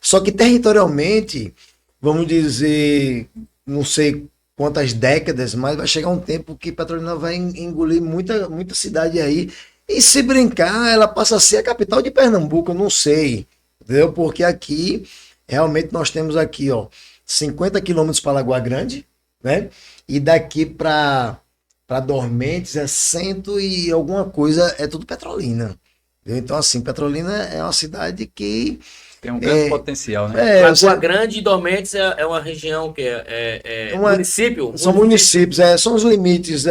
Só que territorialmente, vamos dizer, não sei quantas décadas, mas vai chegar um tempo que Petrolina vai engolir muita cidade aí. E se brincar, ela passa a ser a capital de Pernambuco, eu não sei. Entendeu? Porque aqui, realmente, nós temos aqui, ó, 50 quilômetros para Lagoa Grande, né? E daqui para Dormentes é 100 e alguma coisa, é tudo Petrolina. Entendeu? Então, assim, Petrolina é uma cidade que Tem um grande potencial, né? Lagoa Grande e Dormentes é uma região que é Uma- município. são municípios, são os limites.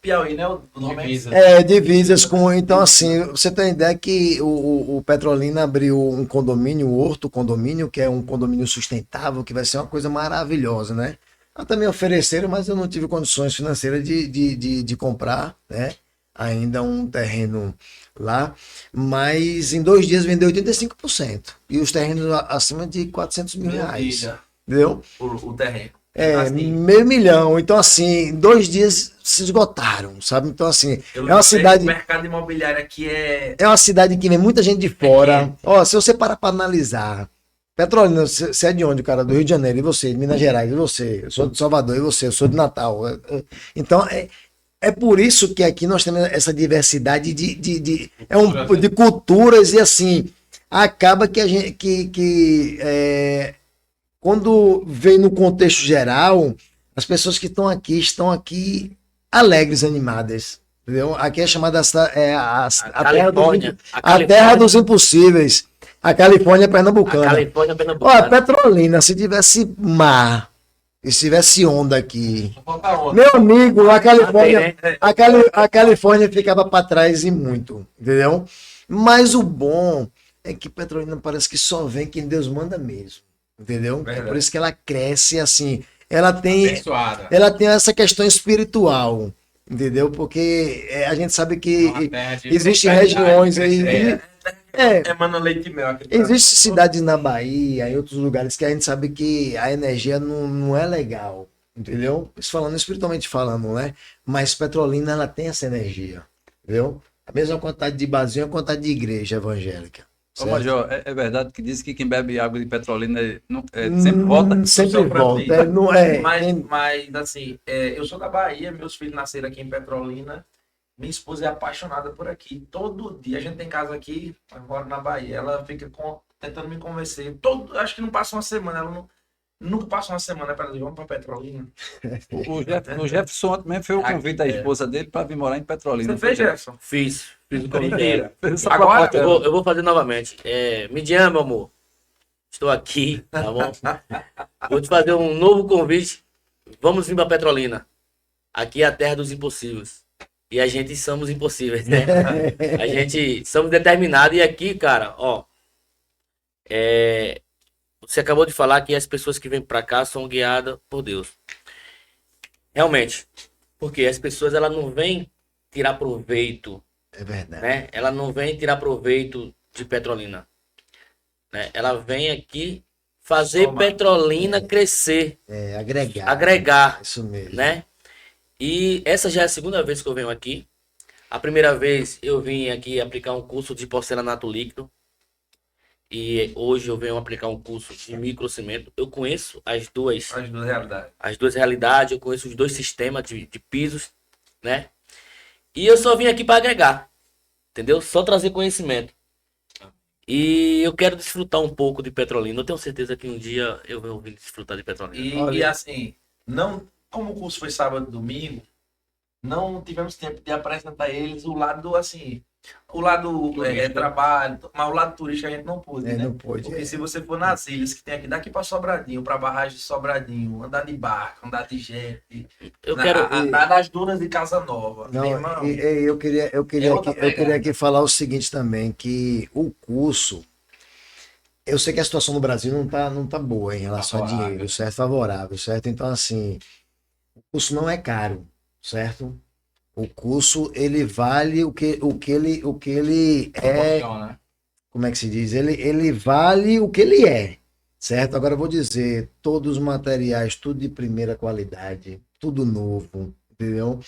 Piauí, né? O nome é Divisa. Divisas com. Então, assim, você tem ideia que o Petrolina abriu um condomínio, o Horto Condomínio, que é um condomínio sustentável, que vai ser uma coisa maravilhosa, né? Até me ofereceram, mas eu não tive condições financeiras de comprar, né? Ainda um terreno lá. Mas em 2 dias vendeu 85%. E os terrenos acima de 400 mil reais. Maravilha. Entendeu? O terreno. Assim, meio milhão. Então, assim, em 2 dias se esgotaram, sabe? Então, assim, é uma sei que cidade. O mercado imobiliário aqui é. É uma cidade que vem muita gente de fora. quente. Ó, se você parar para analisar, Petrolina, você é de onde, cara? Do Rio de Janeiro, e você? De Minas Gerais, e você? Eu sou de Salvador, e você? Eu sou de Natal. Então, é por isso que aqui nós temos essa diversidade de culturas e, assim, acaba que a gente. Quando vem no contexto geral, as pessoas que estão aqui alegres, animadas. Entendeu? Aqui é chamada a terra dos impossíveis. A Califórnia pernambucana. Califórnia, Pernambucana. Olha, Petrolina, se tivesse mar e se tivesse onda aqui, Só falta onda. meu amigo, a Califórnia, né? a Califórnia ficava para trás e muito, entendeu? Mas o bom é que Petrolina parece que só vem quem Deus manda mesmo, entendeu? É Verdade. por isso que ela cresce assim. Ela tem Abençoada. essa questão espiritual, entendeu? Porque a gente sabe que Uma terra de existem prosperidade, regiões aí. crescimento. Mano, leite e mel aqui. Existem cidades na Bahia, em outros lugares, que a gente sabe que a energia não é legal, entendeu? Isso falando espiritualmente falando, né? Mas Petrolina, ela tem essa energia, entendeu? A mesma quantidade de barzinho, a quantidade de igreja evangélica. Ô, certo? Major, é verdade que diz que quem bebe água de Petrolina sempre volta? Sempre Só pra volta. mim. Não é, Mas assim, eu sou da Bahia, meus filhos nasceram aqui em Petrolina. Minha esposa é apaixonada por aqui. Todo dia, a gente tem casa aqui, agora na Bahia. Ela fica tentando me convencer. Acho que não passa uma semana. Ela nunca passa uma semana para dizer, vamos para Petrolina. O Jefferson ontem mesmo fez o convite à esposa dele para vir morar em Petrolina. Você fez, Jefferson? Fiz o convite. Mentira. Fez essa Agora, proposta. Eu vou fazer novamente. Midian, meu amor. Estou aqui, tá bom? Vou te fazer um novo convite. Vamos vir para Petrolina. Aqui é a terra dos impossíveis. E a gente somos impossíveis, né? A gente somos determinados. E aqui, cara, ó. Você acabou de falar que as pessoas que vêm para cá são guiadas por Deus. Realmente. Porque as pessoas, elas não vêm tirar proveito, é verdade. né? Ela não vem tirar proveito de Petrolina, né? Ela vem aqui fazer Somar. Petrolina crescer, Agregar. Isso mesmo. né? E essa já é a segunda vez que eu venho aqui. A primeira vez eu vim aqui aplicar um curso de porcelanato líquido. E hoje eu venho aplicar um curso de microcimento. Eu conheço as duas realidades, eu conheço os dois sistemas de pisos, né? E eu só vim aqui para agregar, entendeu? Só trazer conhecimento. E eu quero desfrutar um pouco de Petrolina. Eu tenho certeza que um dia eu vou vir desfrutar de Petrolina. E assim, como o curso foi sábado e domingo, não tivemos tempo de apresentar eles o lado assim, trabalho, mas o lado turístico a gente não pôde, né? Não pôde. Porque se você for nas ilhas que tem aqui, daqui para Sobradinho, para barragem de Sobradinho, andar de barco, andar de gente, Eu quero. andar nas dunas de Casa Nova. Não, meu irmão, eu queria outra pegada. aqui falar o seguinte também, que o curso, eu sei que a situação no Brasil não tá boa em relação a Favorável. dinheiro, certo? Favorável, certo? Então, assim, o curso não é caro, certo? O curso, ele vale o que ele é, Proporciona. como é que se diz? Ele vale o que ele é, certo? Agora eu vou dizer, todos os materiais, tudo de primeira qualidade, tudo novo, entendeu?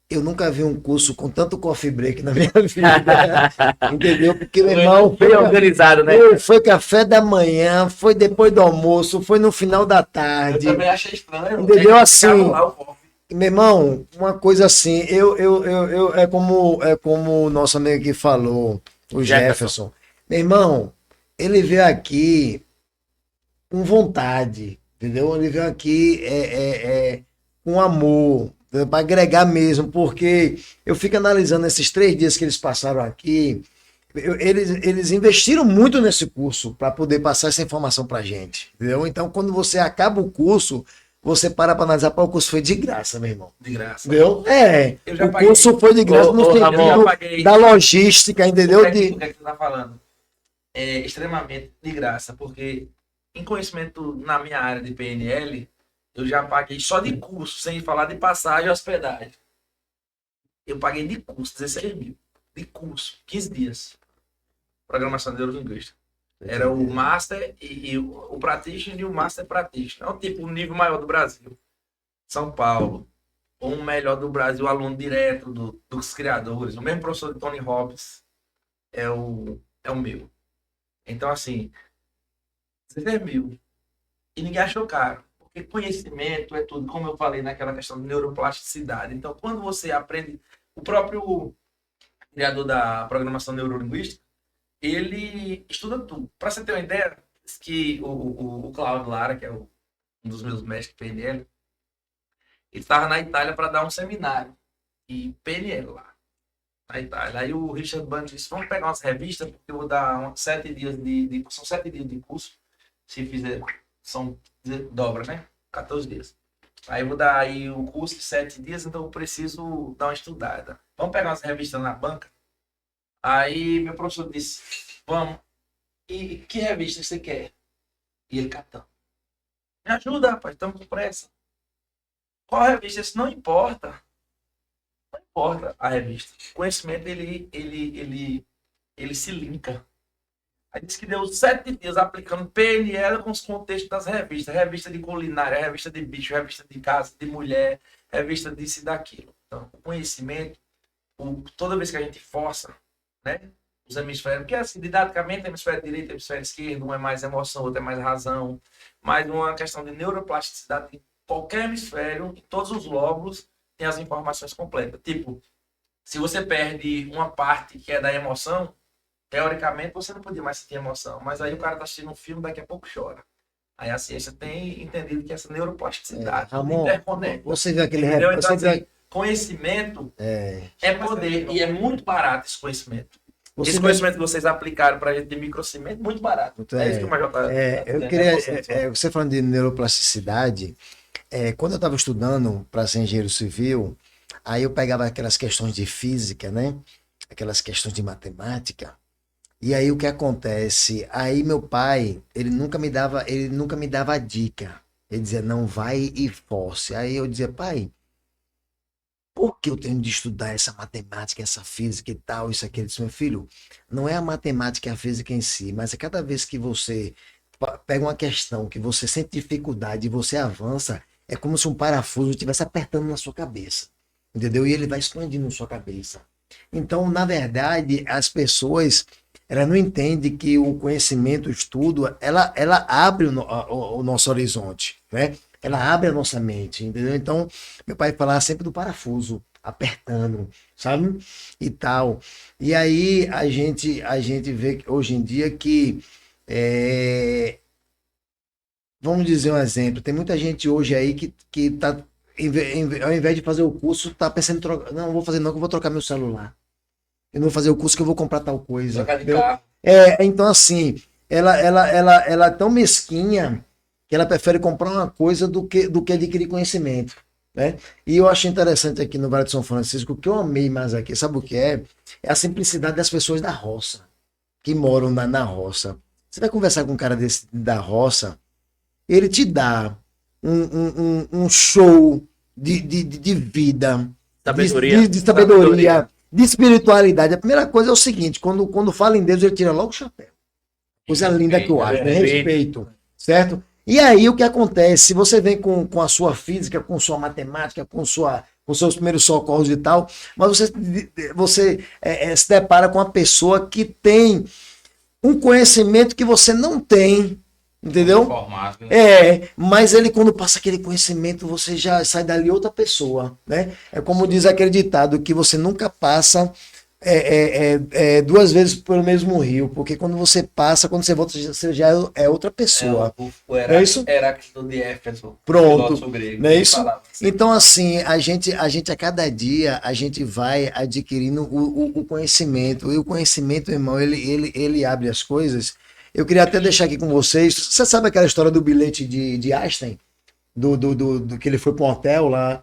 Eu nunca vi um curso com tanto coffee break na minha vida, entendeu? Porque, meu irmão, Bem organizado, né? foi café da manhã, foi depois do almoço, foi no final da Eu tarde. também achei estranho. Entendeu? É que Assim, ficava lá o povo. Meu irmão, uma coisa assim, é como o nosso amigo aqui falou, o Jefferson. Meu irmão, ele veio aqui com vontade, entendeu? Ele veio aqui com amor, para agregar mesmo, porque eu fico analisando esses 3 dias que eles passaram aqui, eles investiram muito nesse curso para poder passar essa informação para gente, entendeu? Então, quando você acaba o curso, você para pra analisar, pô, o curso foi de graça, meu irmão. De graça. Entendeu? Eu já O paguei. curso foi de graça no Ramon, Eu já sentido paguei. da logística, entendeu? O que é que tu tá falando? É extremamente de graça, porque em conhecimento na minha área de PNL, eu já paguei só de curso, sem falar de passagem e hospedagem. Eu paguei de curso 16 mil. De curso, 15 dias. Programação neurolinguística. Era o Master e o Practitioner e o Master Practitioner. É o tipo, o nível maior do Brasil. São Paulo. O melhor do Brasil, aluno direto dos criadores. O mesmo professor de Tony Robbins é o meu. Então, assim, 16 mil. E ninguém achou caro. Porque conhecimento é tudo, como eu falei naquela questão de neuroplasticidade. Então, quando você aprende, o próprio criador da programação neurolinguística, ele estuda tudo. Para você ter uma ideia, que o Cláudio Lara, que é um dos meus mestres de PNL, ele estava na Itália para dar um seminário de PNL lá, na Itália. Aí o Richard Bunn disse, vamos pegar umas revistas, porque eu vou dar 7 dias são 7 dias de curso, se fizer, são dobra, né? 14 dias. Aí eu vou dar aí o curso de 7 dias, então eu preciso dar uma estudada. Vamos pegar umas revistas na banca? Aí meu professor disse, vamos. E que revista você quer? E ele catando. Me ajuda, rapaz, estamos com pressa. Qual revista? Isso não importa. Não importa a revista. O conhecimento, ele se linka. Aí disse que deu 7 dias aplicando PNL com os contextos das revistas. Revista de culinária, revista de bicho, revista de casa, de mulher, revista disso e daquilo. Então, o conhecimento, toda vez que a gente força, né, os hemisférios, porque assim, didaticamente, hemisfério direito, hemisfério esquerdo, um é mais emoção, outro é mais razão, mas uma questão de neuroplasticidade, em qualquer hemisfério, em todos os lóbulos, tem as informações completas. Tipo, se você perde uma parte que é da emoção, teoricamente você não podia mais sentir emoção, mas aí o cara tá assistindo um filme, daqui a pouco chora. Aí a ciência tem entendido que essa neuroplasticidade Ramon, interconecta. você vê aquele Entendeu? Então, você vê, assim, conhecimento é poder e é muito barato esse conhecimento. você Esse vê- conhecimento que vocês aplicaram para a gente de microcimento, muito barato. É isso que o Major tá eu dizendo, queria, 100%. você falando de neuroplasticidade, quando eu estava estudando para ser engenheiro civil, aí eu pegava aquelas questões de física, né? Aquelas questões de matemática. E aí o que acontece? Aí meu pai, ele nunca me dava a dica. Ele dizia, não vai e force. Aí eu dizia, pai, por que eu tenho de estudar essa matemática, essa física e tal, isso aqui? Ele disse, meu filho, não é a matemática e a física em si, mas é cada vez que você pega uma questão que você sente dificuldade e você avança, é como se um parafuso estivesse apertando na sua cabeça, entendeu? E ele vai expandindo na sua cabeça. Então, na verdade, as pessoas, ela não entende que o conhecimento, o estudo, ela abre o nosso horizonte, né? Ela abre a nossa mente, entendeu? Então, meu pai falava sempre do parafuso, apertando, sabe? E tal. E aí a gente vê que hoje em dia que, vamos dizer um exemplo, tem muita gente hoje aí que tá, ao invés de fazer o curso, tá pensando em trocar, não vou fazer não, que eu vou trocar meu celular. Eu não vou fazer o curso que eu vou comprar tal coisa. Trocar de entendeu? carro. Então assim, ela é tão mesquinha que ela prefere comprar uma coisa do que adquirir conhecimento, né? E eu achei interessante aqui no Vale de São Francisco, o que eu amei mais aqui, sabe o que é? É a simplicidade das pessoas da roça, que moram na roça. Você vai conversar com um cara desse da roça, ele te dá um show de vida, Sabedoria. de sabedoria, de espiritualidade. A primeira coisa é o seguinte, quando fala em Deus, ele tira logo o chapéu. Coisa linda que eu acho, né? Respeito, certo? E aí o que acontece? Se você vem com a sua física, com sua matemática, com seus primeiros socorros e tal, mas você se depara com uma pessoa que tem um conhecimento que você não tem, entendeu? Formado, né? Mas ele quando passa aquele conhecimento, você já sai dali outra pessoa, né? É como diz aquele ditado, que você nunca passa duas vezes pelo mesmo rio, porque quando você passa, quando você volta, você já é outra pessoa. É isso? Heráclito de Éfeso. Pronto. Filósofo grego, Não é isso? falava assim. Então, assim, a gente a cada dia, a gente vai adquirindo o conhecimento. E o conhecimento, irmão, ele abre as coisas. Eu queria até deixar aqui com vocês. Você sabe aquela história do bilhete de Einstein? do que ele foi para um hotel lá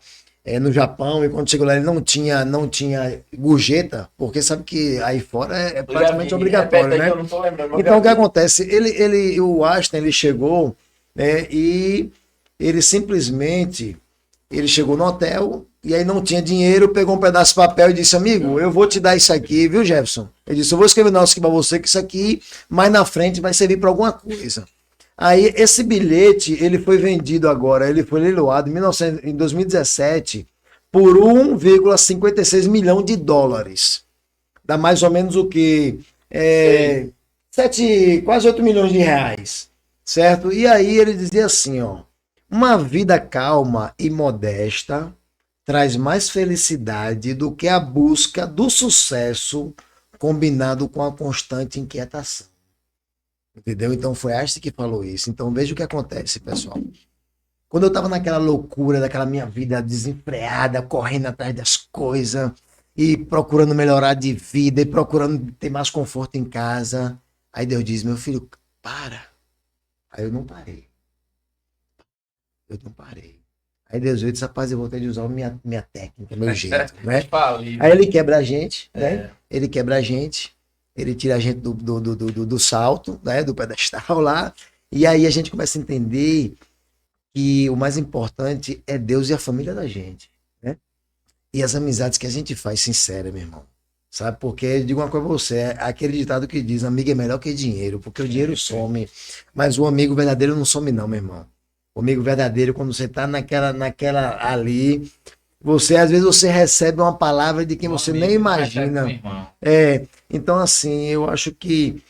no Japão, e quando chegou lá ele não tinha gorjeta, porque sabe que aí fora é praticamente obrigatório, né? Então o que acontece? O Ashton, ele chegou, né, e ele simplesmente ele chegou no hotel e aí não tinha dinheiro, pegou um pedaço de papel e disse: amigo, eu vou te dar isso aqui, viu, Jefferson? Ele disse: eu vou escrever um negócio aqui pra você, que isso aqui mais na frente vai servir para alguma coisa. Aí esse bilhete, ele foi vendido agora, ele foi leiloado em 2017 por 1,56 milhão de dólares. Dá mais ou menos o que? Quase 8 milhões de reais, certo? E aí ele dizia assim, ó: uma vida calma e modesta traz mais felicidade do que a busca do sucesso combinado com a constante inquietação. Entendeu? Então foi Einstein que falou isso. Então veja o que acontece, pessoal. Quando eu estava naquela loucura, daquela minha vida desenfreada, correndo atrás das coisas e procurando melhorar de vida e procurando ter mais conforto em casa, aí Deus diz: meu filho, para. Aí eu não parei. Aí Deus disse: rapaz, eu vou ter de usar minha técnica, meu jeito, né? Aí ele quebra a gente, né? Ele quebra a gente, ele tira a gente do salto, né? Do pedestal lá, e aí a gente começa a entender que o mais importante é Deus e a família da gente, né? E as amizades que a gente faz sincera, meu irmão. Sabe? Porque, eu digo uma coisa pra você, é aquele ditado que diz: amigo é melhor que dinheiro, porque o dinheiro some, mas o amigo verdadeiro não some não, meu irmão. O amigo verdadeiro, quando você tá naquela ali, às vezes você recebe uma palavra de quem você nem imagina. Então assim, eu acho que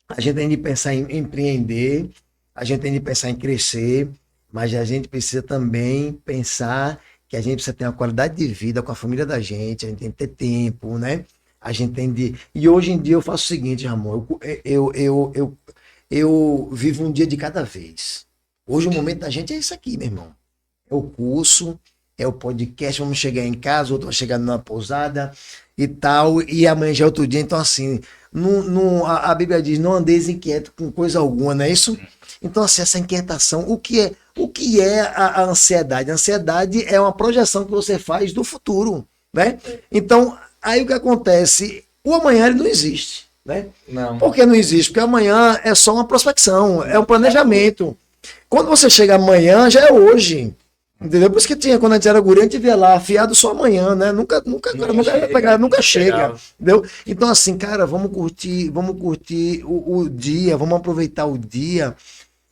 a gente tem de pensar em empreender, a gente tem de pensar em crescer, mas a gente precisa também pensar que a gente precisa ter uma qualidade de vida com a família da gente, a gente tem que ter tempo, né? A gente tem de... E hoje em dia eu faço o seguinte, Ramon, eu vivo um dia de cada vez. Hoje o momento da gente é isso aqui, meu irmão. É o curso, é o podcast, vamos chegar em casa, outro vai chegar numa pousada e tal, e amanhã já é outro dia. Então assim, a Bíblia diz: não andeis inquieto com coisa alguma, não é isso? Então assim, essa inquietação, o que é a ansiedade? A ansiedade é uma projeção que você faz do futuro, né? Então, aí o que acontece? O amanhã ele não existe, né? Não. Por que não existe? Porque amanhã é só uma prospecção, é um planejamento. Quando você chega amanhã, já é hoje. Entendeu? Por isso que tinha, quando a gente era guri, a gente via lá, afiado só amanhã, né? Nunca chega. Entendeu? Então, assim, cara, vamos curtir o dia, vamos aproveitar o dia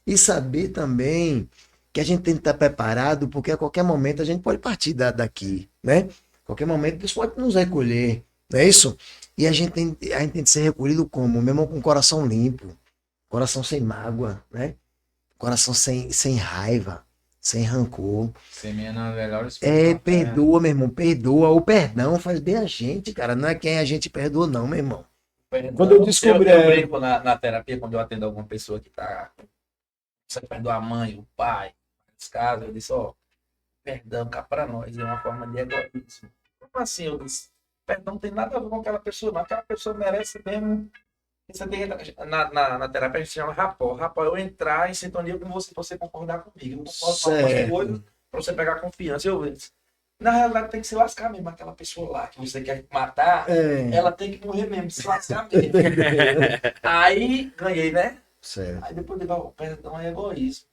e saber também que a gente tem que estar preparado, porque a qualquer momento a gente pode partir daqui, né? A qualquer momento Deus pode nos recolher, não é isso? E a gente tem que ser recolhido como? Mesmo com o coração limpo, coração sem mágoa, né? Coração sem raiva, sem rancor. Perdoa, meu irmão, perdoa. O perdão faz bem a gente, cara. Não é quem a gente perdoa, não, meu irmão. Quando eu descobri... Eu brinco na terapia, quando eu atendo alguma pessoa que tá... Você perdoa a mãe, o pai, nesse caso, eu disse: ó, perdão cá pra nós é uma forma de egoísmo. Como assim? Eu disse: perdão não tem nada a ver com aquela pessoa, não. Aquela pessoa merece mesmo... Você tem, na terapia a gente chama rapport. Rapport é eu entrar em sintonia com você concordar comigo. Eu concordo com algumas coisas pra você pegar confiança. Na realidade tem que se lascar mesmo. Aquela pessoa lá que você quer matar, ela tem que morrer mesmo, se lascar mesmo. Aí ganhei, né? Certo. Aí depois eu digo: o perdão é egoísmo.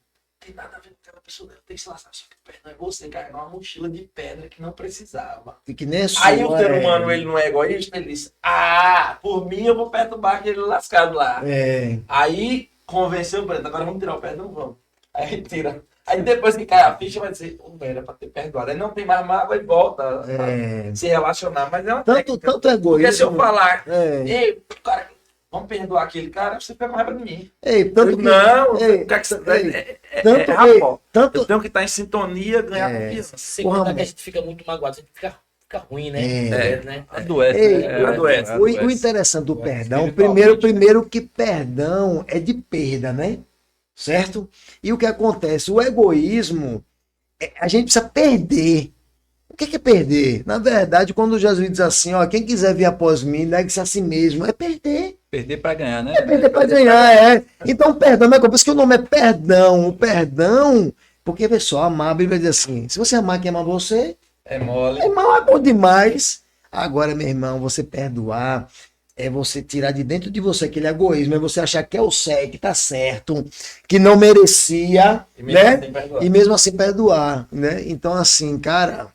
Não tem nada a ver com aquela pessoa, tem que se lascar. Só que o perdão é você carregar uma mochila de pedra que não precisava. E que nem aí o ser humano, ele não é egoísta, ele diz: por mim eu vou perturbar aquele lascado lá. Aí convenceu o preto: agora vamos tirar o perdão, vamos. Aí tira. Aí depois que cai a ficha vai dizer: era pra ter perdoado. Aí não tem mais mágoa e volta a se relacionar. Mas é uma técnica. Tanto egoísmo. Porque se eu falar: ei, cara, vamos perdoar aquele cara, você pega mais raiva de mim. Eu tenho que estar em sintonia, ganhar confiança. Sem contar que a gente fica muito magoado, a gente fica ruim, né? Adoece. O interessante do perdão, primeiro que perdão é de perda, né? Certo? E o que acontece? O egoísmo, a gente precisa perder. O que é perder? Na verdade, quando Jesus diz assim: ó, quem quiser vir após mim, negue-se a si mesmo, é perder. Perder para ganhar, né? É perder para ganhar, Então, perdão, por isso que o nome é perdão. O perdão, Porque, pessoal, amar, a Bíblia diz assim: se você amar quem ama você, É mole. irmão, é bom demais. Agora, meu irmão, você perdoar é você tirar de dentro de você aquele egoísmo, é você achar que é o certo, que tá certo, que não merecia, E mesmo né? assim perdoar. E mesmo assim perdoar, né? Então, assim, cara,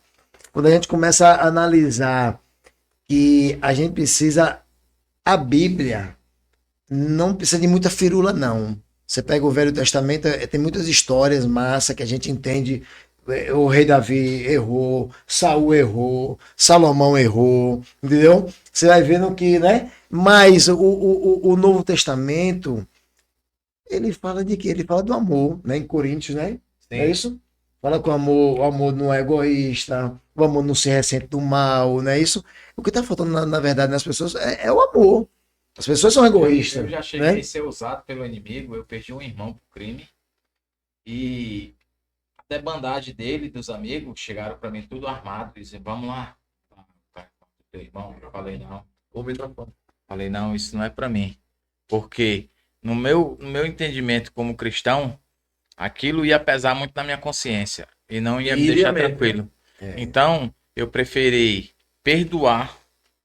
quando a gente começa a analisar que a gente precisa, a Bíblia não precisa de muita firula, não. Você pega o Velho Testamento, tem muitas histórias massa que a gente entende. O rei Davi errou, Saul errou, Salomão errou, entendeu? Você vai vendo que, né? Mas o Novo Testamento, ele fala de quê? Ele fala do amor, né? Em Coríntios, né? Sim. É isso? Fala que o amor não é egoísta, o amor não se ressente do mal, não é isso? O que está faltando, na verdade, nas pessoas é o amor. As pessoas são egoístas. Eu já cheguei né? a ser usado pelo inimigo, eu perdi um irmão pro crime. E a debandade dele, dos amigos, chegaram para mim tudo armado e diziam, vamos lá. Teu irmão, eu falei, não. O microfone. Falei, não, isso não é para mim. Porque no meu entendimento como cristão, aquilo ia pesar muito na minha consciência e não ia me Iria deixar mesmo. tranquilo. É. Então, eu preferi perdoar,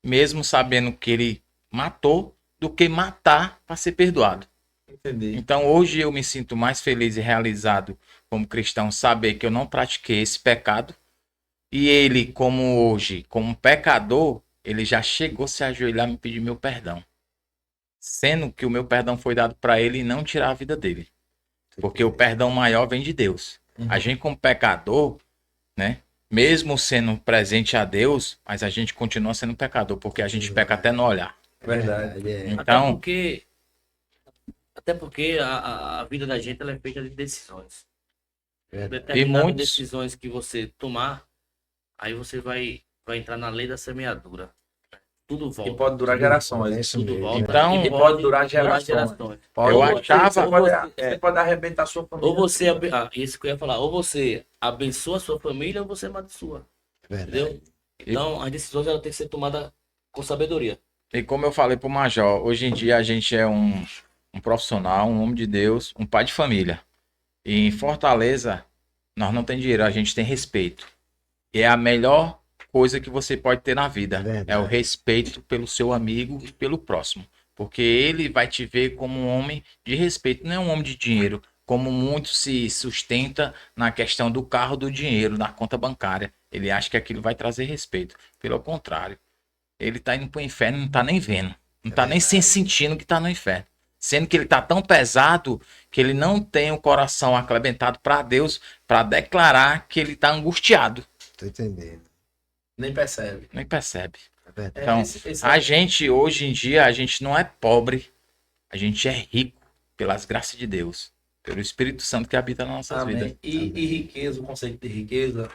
mesmo sabendo que ele matou, do que matar para ser perdoado. Entendi. Então, hoje eu me sinto mais feliz e realizado como cristão, saber que eu não pratiquei esse pecado. E ele, como hoje, como pecador, ele já chegou a se ajoelhar e me pedir meu perdão. Sendo que o meu perdão foi dado para ele e não tirar a vida dele. Porque o perdão maior vem de Deus. A gente, como pecador, né? Mesmo sendo presente a Deus, mas a gente continua sendo pecador, porque a gente peca até no olhar. Verdade. É. Então, Até porque a vida da gente ela é feita de decisões. Verdade. Determinadas muitos- decisões que você tomar, aí você vai entrar na lei da semeadura. Tudo volta. E pode durar É gerações. isso Tudo mesmo. volta. Então, E pode durar gerações. Pode, Eu você- achava- você pode arrebentar a sua família. Ou você, isso que eu ia falar, ou você abençoa a sua família ou você amaldiçoa. Verdade. Entendeu? Então, as decisões ela tem que ser tomadas com sabedoria. e como eu falei pro Major, hoje em dia a gente é um profissional, um homem de Deus, um pai de família. E em Fortaleza, nós não tem dinheiro, a gente tem respeito. E é a melhor coisa que você pode ter na vida. Verdade. É o respeito pelo seu amigo e pelo próximo. Porque ele vai te ver como um homem de respeito, não é um homem de dinheiro, como muito se sustenta na questão do carro, do dinheiro, na conta bancária. Ele acha que aquilo vai trazer respeito. Pelo contrário, ele tá indo pro inferno e não tá nem vendo. Não tá nem se sentindo que tá no inferno. Sendo que ele tá tão pesado que ele não tem o coração aclebentado para Deus para declarar que ele tá angustiado. Tô entendendo. Nem percebe. Nem percebe. É verdade. Então, esse a gente, hoje em dia, a gente não é pobre. A gente é rico pelas graças de Deus. Pelo Espírito Santo que habita nas nossas Amém. vidas. E riqueza, o conceito de riqueza.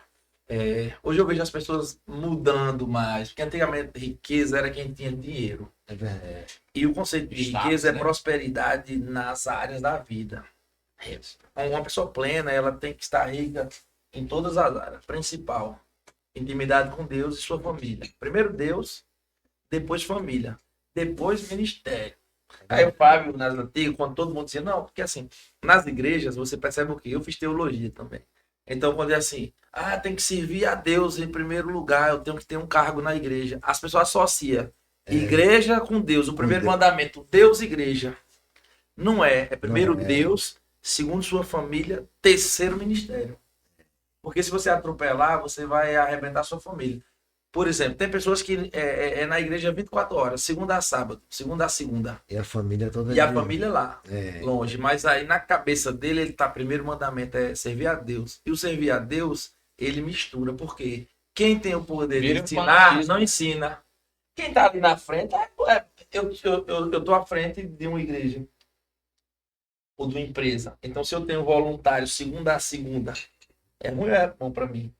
Hoje eu vejo as pessoas mudando mais. Porque antigamente riqueza era quem tinha dinheiro. É verdade. E o conceito de Status, riqueza é né? prosperidade nas áreas da vida. Uma pessoa plena, ela tem que estar rica em todas as áreas. Principal, intimidade com Deus e sua família. Primeiro Deus, depois família, depois ministério. Aí o Fábio, nas antigas, quando todo mundo dizia, não, porque assim, nas igrejas você percebe o quê? Eu fiz teologia também. Então, quando é assim, tem que servir a Deus em primeiro lugar, eu tenho que ter um cargo na igreja. As pessoas associam igreja com Deus. O primeiro Deus. mandamento, Deus e igreja. Não é. É primeiro Não é. Deus, segundo sua família, terceiro ministério. Porque se você atropelar, você vai arrebentar sua família. Por exemplo, tem pessoas que é na igreja 24 horas, segunda a sábado, segunda a segunda. E a família toda. E a ali. família lá, É. longe. Mas aí na cabeça dele, ele tá, primeiro mandamento é servir a Deus. E o servir a Deus, ele mistura. Por quê? Quem tem o poder de Vira um ensinar, fanatismo. não ensina. Quem tá ali na frente, eu tô à frente de uma igreja. Ou de uma empresa. Então, se eu tenho voluntário segunda a segunda, é ruim, é bom para mim.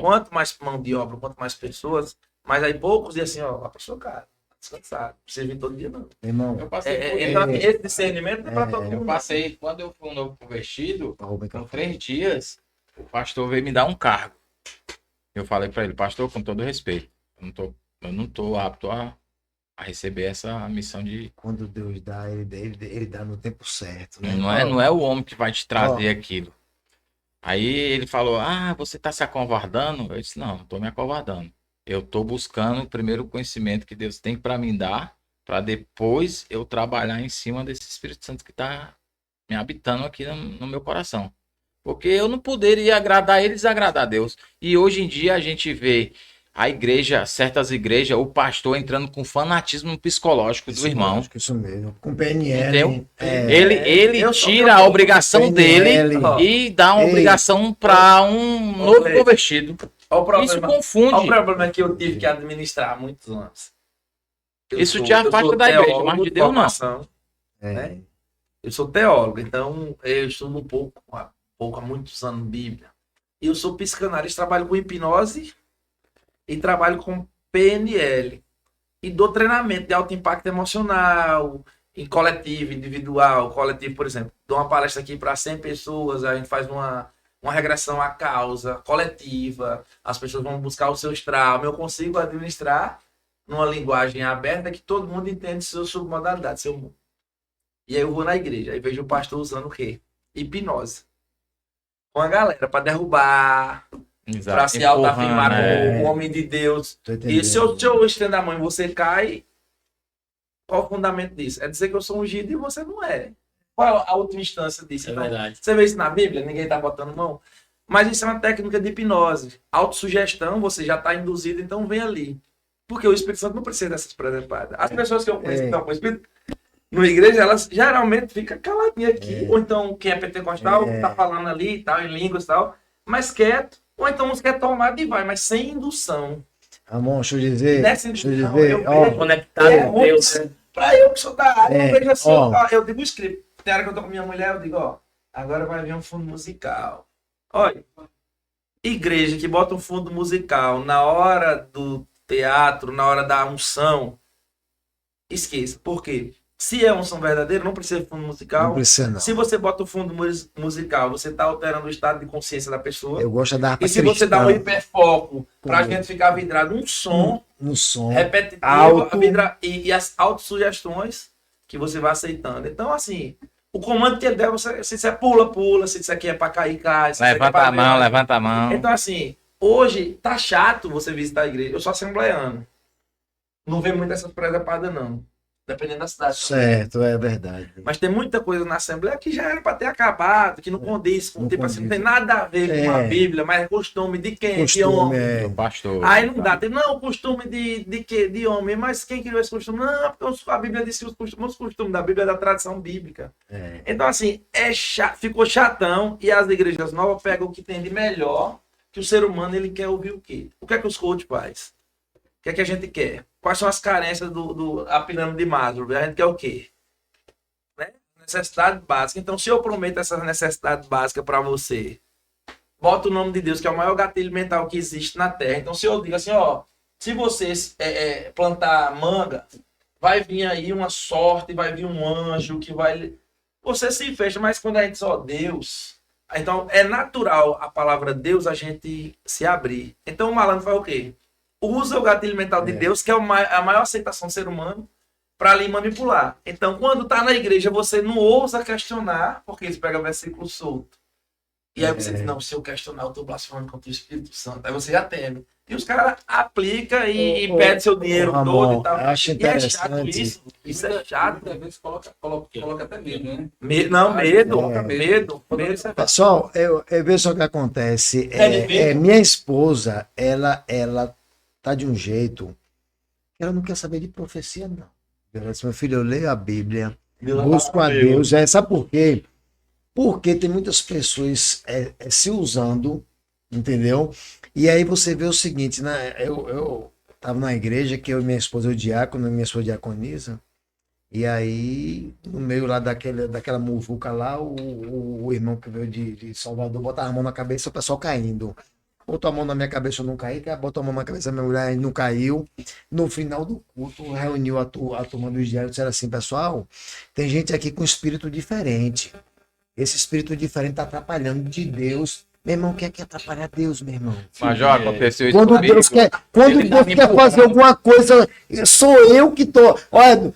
Quanto mais mão de obra, quanto mais pessoas, mas aí poucos dizem assim, a pessoa, cara, descansar, não precisa vir todo dia, não. Meu irmão, Eu passei por Então, isso. esse discernimento não é para todo mundo. Eu não. passei, quando eu fui um novo convertido, arroba com microfone. 3 dias, O pastor veio me dar um cargo. Eu falei para ele, pastor, com todo respeito, eu não tô apto a receber essa missão de... Quando Deus dá, ele dá no tempo certo. Né? Não é o homem que vai te trazer aquilo. Aí ele falou: Ah, você tá se acovardando? Eu disse: Não, não tô me acovardando. Eu tô buscando primeiro o conhecimento que Deus tem para me dar, para depois eu trabalhar em cima desse Espírito Santo que tá me habitando aqui no meu coração. Porque eu não poderia agradar ele e desagradar a Deus. E hoje em dia a gente vê a igreja, certas igrejas, o pastor entrando com fanatismo psicológico do irmão. Acho que isso mesmo. Com PNL. Entendeu? É, Ele eu sou tira a meu obrigação PNL. dele e dá uma Ei. obrigação para um novo Ei. convertido. Olha o Isso problema. Olha o confunde. problema que eu tive que administrar há muitos anos. Isso te afasta sou da igreja, teólogo mas de Deus não. formação, É. né? Eu sou teólogo, então eu estudo um pouco há muitos anos Bíblia. E eu sou psicanalista, trabalho com hipnose e trabalho com PNL. E dou treinamento de alto impacto emocional, em coletivo, individual, coletivo, por exemplo. Dou uma palestra aqui para 100 pessoas, a gente faz uma regressão à causa coletiva, as pessoas vão buscar os seus traumas. Eu consigo administrar numa linguagem aberta que todo mundo entende sua submodalidade, seu mundo. E aí eu vou na igreja, aí vejo o pastor usando o quê? Hipnose. Com a galera, para derrubar, para se autoafirmar como o homem de Deus. Tô entendendo. E se eu estender a mão e você cai, qual o fundamento disso? É dizer que eu sou ungido e você não é. Qual é a última instância disso? É Então, verdade. você vê isso na Bíblia? Ninguém tá botando mão. Mas isso é uma técnica de hipnose. Autossugestão, você já está induzido, então vem ali. Porque o Espírito Santo não precisa dessas presepadas. As pessoas que eu conheço que estão com o Espírito, na igreja, elas geralmente ficam caladinhas aqui. Ou então, quem é pentecostal, tá falando ali e tal, em línguas e tal, mas quieto. Ou então, uns quer tomar e vai, mas sem indução. Ramon, deixa eu dizer. Nessa Deixa eu indução, dizer. eu Ó, vejo- Conectado É, com Deus. Pra eu que sou da área, É, eu vejo assim, ó. ó, eu digo script. Tem hora que eu tô com minha mulher, eu digo, ó, agora vai vir um fundo musical. Olha, igreja que bota um fundo musical na hora do teatro, na hora da unção, esqueça. Por quê? Se é unção verdadeira, não precisa de fundo musical. não precisa, não. Se você bota o fundo musical, você tá alterando o estado de consciência da pessoa. Eu gosto da harpa E se você dá um cristã hiperfoco pra Como? gente ficar vidrado num som no som. repetitivo Alto. e as autossugestões que você vai aceitando. Então, assim, o comando que ele der, você, se você pula, pula, se isso aqui é pra cair, cai. Se isso aqui é Levanta pra a mão, ver, levanta a mão. Então, assim, hoje tá chato você visitar a igreja. Eu sou assembleano. Não vê muito essas presepadas, não. Dependendo da cidade. Certo, é verdade. Mas tem muita coisa na Assembleia que já era para ter acabado, que não condiz com, Não tipo assim, não condiz. tem nada a ver com a É. Bíblia, mas é costume de quem? De Costume, homem. é. Do pastor. Aí não dá, tem, não, costume de quê? De homem, mas quem criou esse costume? Não, porque a Bíblia disse que os costumes da Bíblia é da tradição bíblica. É. Então, assim, ficou chatão e as igrejas novas pegam o que tem de melhor, que o ser humano ele quer ouvir o quê? O que é que os coaches faz? O que é que a gente quer? Quais são as carências a pirâmide de Maslow? A gente quer o quê? Né? Necessidade básica. Então, se eu prometo essa necessidade básica para você, bota o nome de Deus, que é o maior gatilho mental que existe na Terra. Então, se eu digo assim, ó, se você plantar manga, vai vir aí uma sorte, vai vir um anjo que vai... Você se fecha, mas quando a gente só Deus... Então, é natural a palavra Deus a gente se abrir. Então, o malandro faz o quê? Usa o gatilho mental de Deus, que é a maior aceitação do ser humano, para lhe manipular. Então, quando tá na igreja, você não ousa questionar, porque eles pegam versículo solto. E aí você diz, não, se eu questionar, eu tô blasfemando contra o Espírito Santo. Aí você já teme. E os caras aplicam e pedem seu dinheiro Ramon, todo e tal. acho E é chato interessante. isso. Isso é chato. Muitas vezes coloca até medo, né? Não, medo. É. Medo. Pessoal, eu vejo só o que acontece. de medo. Minha esposa, ela tá de um jeito que ela não quer saber de profecia, não. Ela disse, meu filho, eu leio a Bíblia, busco a Deus. Sabe por quê? Porque tem muitas pessoas se usando, entendeu? E aí você vê o seguinte, né? Eu tava na igreja, que eu e minha esposa, o diácono, minha esposa diaconisa, e aí, no meio lá daquela muvuca lá, o irmão que veio de Salvador botava a mão na cabeça e o pessoal caindo. Botou a mão na minha cabeça, eu não caí, botou a mão na cabeça da minha mulher e não caiu. No final do culto, reuniu a turma dos diários e disseram assim, pessoal, tem gente aqui com espírito diferente. Esse espírito diferente está atrapalhando de Deus Meu irmão, quer que atrapalhar Deus, meu irmão? Major, aconteceu isso Quando comigo. Quando Ele tá Deus me quer empurrando. fazer alguma coisa, sou eu que tô. Olha,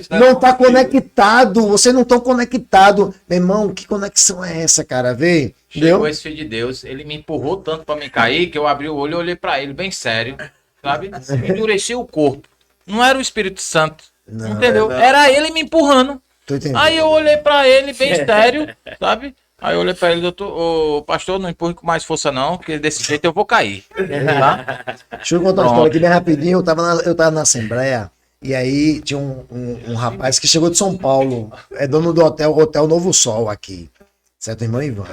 não tá conectado, vocês não estão conectados. Meu irmão, que conexão é essa, cara? Vê? Chegou Entendeu? esse filho de Deus, ele me empurrou tanto pra me cair que eu abri o olho e olhei pra ele bem sério, sabe? Endureci o corpo. Não era o Espírito Santo, Não, entendeu? Era ele me empurrando. Tô entendendo. Aí eu olhei pra ele bem sério, sabe? Aí eu olhei pra ele, doutor, ô pastor, não empurre com mais força não, porque desse jeito eu vou cair. Tá? Deixa eu contar uma história aqui bem rapidinho. Eu tava na Assembleia e aí tinha um rapaz que chegou de São Paulo, é dono do Hotel Novo Sol aqui, certo, irmão Ivan?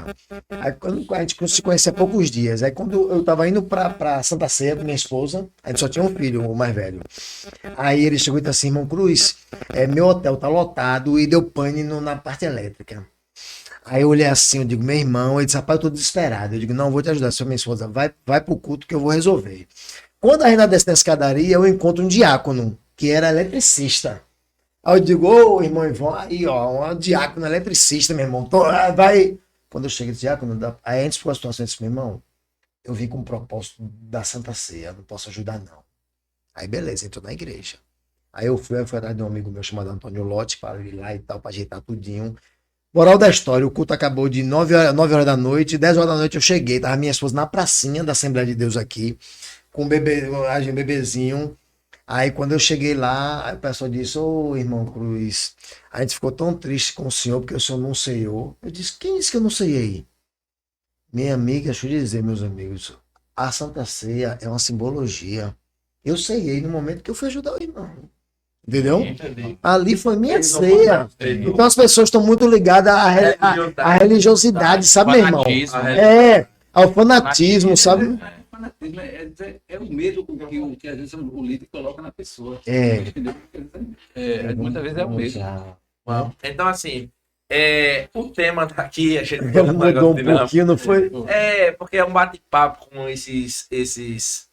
Aí quando a gente se conhecia há poucos dias, aí quando eu tava indo pra Santa Ceia com minha esposa, a gente só tinha um filho, o mais velho. Aí ele chegou e disse assim, irmão Cruz, meu hotel tá lotado e deu pane na parte elétrica. Aí eu olhei assim, eu digo, meu irmão, ele disse, rapaz, eu tô desesperado. Eu digo, não, vou te ajudar, senhor, minha esposa, vai pro culto que eu vou resolver. Quando a gente desce na escadaria, eu encontro um diácono, que era eletricista. Aí eu digo, ô, irmão Ivan, aí, ó, um diácono eletricista, meu irmão, vai. Quando eu cheguei, diácono, aí a gente ficou a situação, eu disse, meu irmão, eu vim com um propósito da Santa Ceia, não posso ajudar, não. Aí, beleza, entrou na igreja. Aí eu fui atrás de um amigo meu chamado Antônio Lotti, para ir lá e tal, para ajeitar tudinho. Moral da história, o culto acabou de 9 horas da noite, 10 horas da noite eu cheguei, tava minha esposa na pracinha da Assembleia de Deus aqui, com um bebezinho. Aí quando eu cheguei lá, aí o pessoal disse, ô irmão Cruz, a gente ficou tão triste com o senhor, porque o senhor não ceiou. Eu disse, quem disse que eu não ceiei? Minha amiga, deixa eu dizer, meus amigos, a Santa Ceia é uma simbologia. Eu ceiei no momento que eu fui ajudar o irmão. Entendeu? Ali foi minha ceia. Então as pessoas estão muito ligadas à religiosidade, sabe, meu irmão? Fanatismo. Ao fanatismo, sabe? Fanatismo é o medo que às vezes o líder coloca na pessoa. Entendeu? Muitas vezes é o medo. Bom, então, assim, o tema daqui, a gente Mudou um pouquinho, não foi? porque é um bate-papo com esses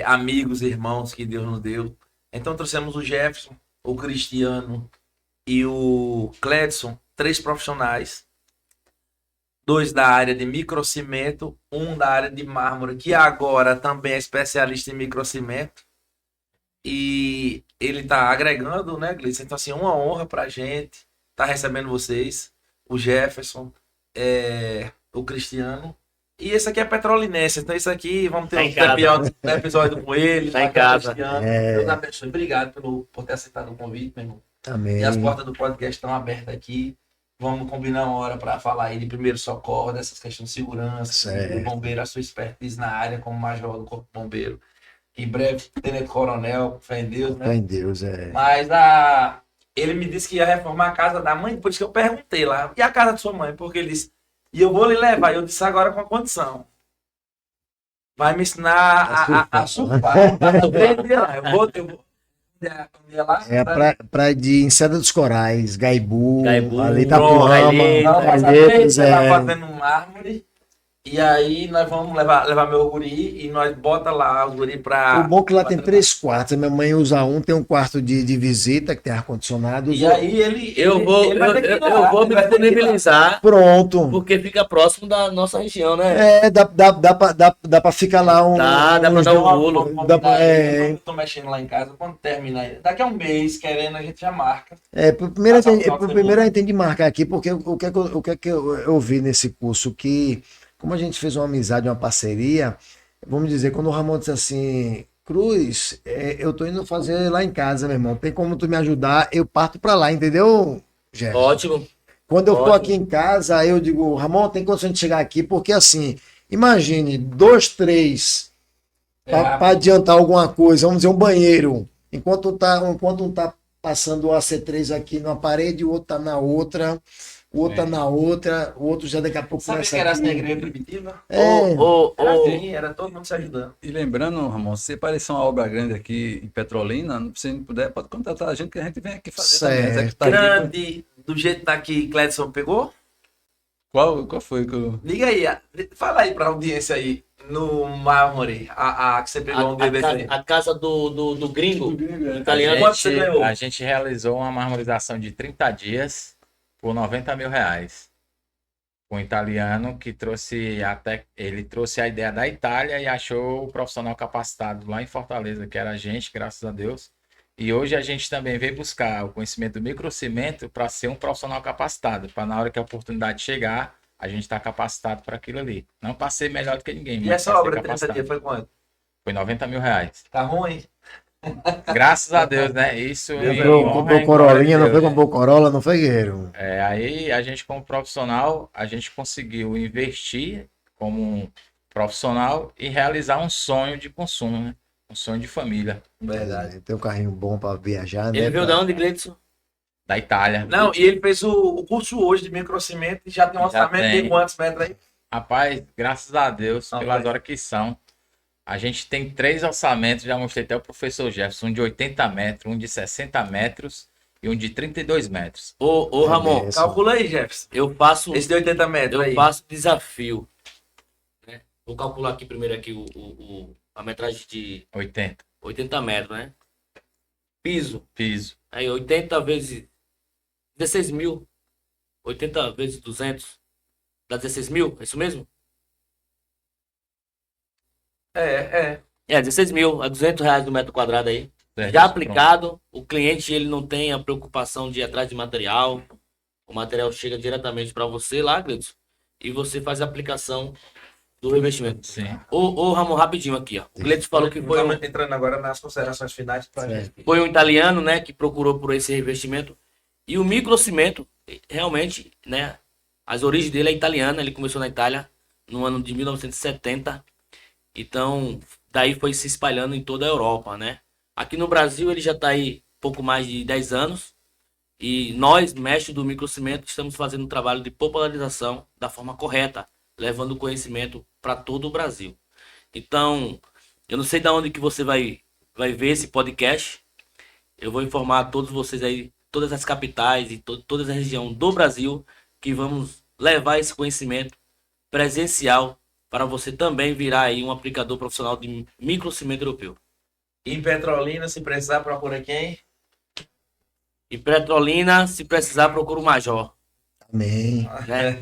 amigos, irmãos que Deus nos deu. Então trouxemos o Jefferson, o Cristiano e o Cledson, 3 profissionais, 2 da área de microcimento, 1 da área de mármore, que agora também é especialista em microcimento. E ele está agregando, né, Gleice? Então, assim, uma honra para a gente estar recebendo vocês, o Jefferson, o Cristiano. E esse aqui é Petrolinense, então isso aqui, vamos ter um episódio com ele. Tá em casa. Deus abençoe. Obrigado por ter aceitado o convite, meu irmão. Amém. E as portas do podcast estão abertas aqui. Vamos combinar uma hora para falar aí de primeiro socorro, dessas questões de segurança, Certo. do bombeiro, a sua expertise na área como major do Corpo Bombeiro. Em breve, tenente coronel, fé em Deus, né? Fé em Deus, Mas ele me disse que ia reformar a casa da mãe, por isso que eu perguntei lá, e a casa de sua mãe? Porque ele disse, e eu vou lhe levar. Eu disse agora com a condição. Vai me ensinar a surfar. Eu vou lá. É a praia de Enceda dos Corais, Gaibu, ali Pronto, Itapuama, Calheiros, lá fazendo mármore. E aí nós vamos levar meu guri e nós bota lá o guri pra... O bom é que lá tem 3 quartos. A minha mãe usa tem um quarto de visita, que tem ar-condicionado. E aí Eu vou me disponibilizar, Pronto. porque fica próximo da nossa região, né? Dá pra ficar lá Dá pra dar um rolo. Tô mexendo lá em casa, quando terminar, daqui a um mês, querendo, a gente já marca. Primeiro a gente tem de marcar aqui, porque o que é que eu vi nesse curso que, como a gente fez uma amizade, uma parceria, vamos dizer, quando o Ramon disse assim, Cruz, eu tô indo fazer lá em casa, meu irmão, tem como tu me ajudar? Eu parto pra lá, entendeu, Jefferson? Ótimo. Quando eu for aqui em casa, aí eu digo, Ramon, tem condição de chegar aqui, porque assim, imagine, 2, 3 para adiantar alguma coisa, vamos dizer, um banheiro, enquanto um tá passando o AC3 aqui numa parede, o outro tá na outra, o outro tá na outra, o outro já daqui a pouco Sabe que era essa igreja primitiva? Era assim, era todo mundo se ajudando. E lembrando, Ramon, se você parecer uma obra grande aqui em Petrolina, se não puder, pode contratar a gente que a gente vem aqui fazer também. Zé, que tá aqui. Grande, do jeito tá que Cledson pegou? Qual foi que eu... Liga aí, fala aí pra audiência aí, no mármore, a que você pegou um dia desse aí. A casa do gringo, é. italiano. Quanto você ganhou? A gente realizou uma marmorização de 30 dias por R$90 mil. com um italiano que trouxe ele trouxe a ideia da Itália e achou o profissional capacitado lá em Fortaleza, que era a gente, graças a Deus. E hoje a gente também veio buscar o conhecimento do microcimento para ser um profissional capacitado, para na hora que a oportunidade chegar, a gente estar capacitado para aquilo ali. Não para ser melhor do que ninguém, E mas essa pra ser obra, 30 capacitado. dias, foi quanto? Foi R$90 mil. Tá ruim? Graças a Deus, né? Isso Comprou Corolinha, não foi? Comprou Corolla, não foi, guerreiro? Aí a gente, como profissional, a gente conseguiu investir como um profissional e realizar um sonho de consumo, né? Um sonho de família. Verdade. Tem um carrinho bom pra viajar, né? Ele veio da onde, Gleidson? Da Itália. Não, e ele fez o curso hoje de microcimento e já tem um Já orçamento tem. de quantos metros aí? Rapaz, graças a Deus, Ah, pelas vai. horas que são. A gente tem 3 orçamentos, já mostrei até o professor Jefferson, um de 80 metros, um de 60 metros e um de 32 metros. Ô Ramon, Beleza. Calcula aí, Jefferson. eu faço, Esse de 80 metros aí. eu faço desafio. Né? Vou calcular aqui primeiro aqui a metragem de 80, 80 metros, né? Piso. piso. Aí 80 vezes 16 mil. 80 vezes 200. Dá 16 mil? É isso mesmo? É. É, 16 mil. É R$200 no metro quadrado aí. Certo, Já pronto. aplicado, o cliente ele não tem a preocupação de ir atrás de material. O material chega diretamente para você lá, Gleidson, e você faz a aplicação do revestimento. Sim. Ô Ramon, rapidinho aqui, ó. O Gleidson falou que foi Estamos entrando agora nas considerações finais pra gente. foi um italiano, né, que procurou por esse revestimento. E o microcimento, realmente, né, as origens dele é italiana. Ele começou na Itália no ano de 1970. Então, daí foi se espalhando em toda a Europa, né? Aqui no Brasil ele já está aí pouco mais de 10 anos. E nós, mestres do microcimento, estamos fazendo um trabalho de popularização da forma correta, levando o conhecimento para todo o Brasil. Então, eu não sei de onde que você vai ver esse podcast. Eu vou informar a todos vocês aí, todas as capitais e toda a região do Brasil, que vamos levar esse conhecimento presencial para você também virar aí um aplicador profissional de microcimento europeu. Em Petrolina, se precisar, procura quem? E Petrolina, se precisar, procura o Major. Amém. Né?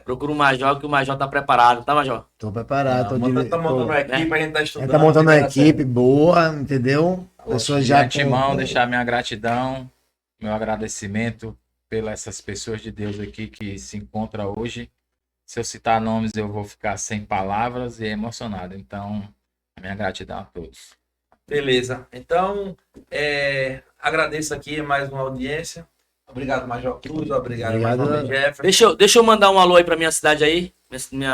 Procura o Major, que o Major tá preparado, tá, Major? Tô preparado. Tá montando uma equipe, a gente tá A estudando. gente tá montando uma vai dar equipe boa, entendeu? Pessoas De já antemão, deixar minha gratidão, meu agradecimento pelas essas pessoas de Deus aqui que se encontram hoje. Se eu citar nomes, eu vou ficar sem palavras e emocionado. Então, a minha gratidão a todos. Beleza. Então, agradeço aqui mais uma audiência. Obrigado, Major Cruz. Obrigado, mais uma vez, Jefferson. Deixa eu mandar um alô aí pra minha cidade aí.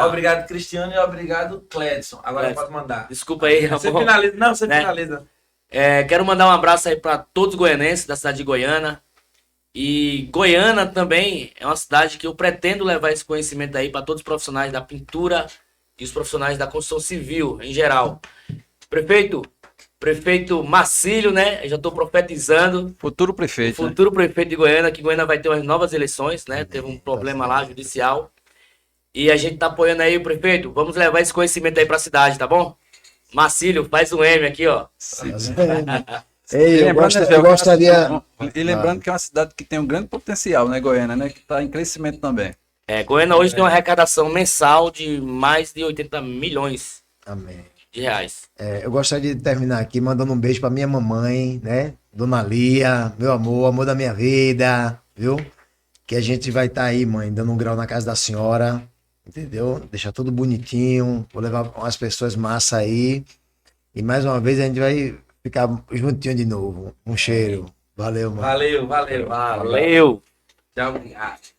Obrigado, Cristiano, e obrigado, Cledson. Agora Cledson. pode mandar. Desculpa aí, Você Ramon. finaliza. Não, você Né? finaliza. Quero mandar um abraço aí para todos os goianenses da cidade de Goiânia. E Goiânia também é uma cidade que eu pretendo levar esse conhecimento aí para todos os profissionais da pintura e os profissionais da construção civil em geral. Prefeito Marcílio, né? Eu já estou profetizando. Futuro prefeito. O futuro prefeito de Goiânia, que Goiânia vai ter umas novas eleições, né? Teve um problema lá judicial. E a gente tá apoiando aí o prefeito. Vamos levar esse conhecimento aí para a cidade, tá bom? Marcílio, faz um M aqui, ó. Ei, eu gostaria. E lembrando que é uma cidade que tem um grande potencial, né, Goiânia, né? Que está em crescimento também. Goiânia hoje tem uma arrecadação mensal de mais de 80 milhões Amém. de reais. Eu gostaria de terminar aqui mandando um beijo pra minha mamãe, né? Dona Lia, meu amor da minha vida, viu? Que a gente vai estar aí, mãe, dando um grau na casa da senhora, entendeu? Deixar tudo bonitinho, vou levar umas pessoas massa aí. E mais uma vez a gente vai ficar juntinho de novo. Um cheiro. Valeu, mano. Valeu. Valeu! Tchau, obrigado.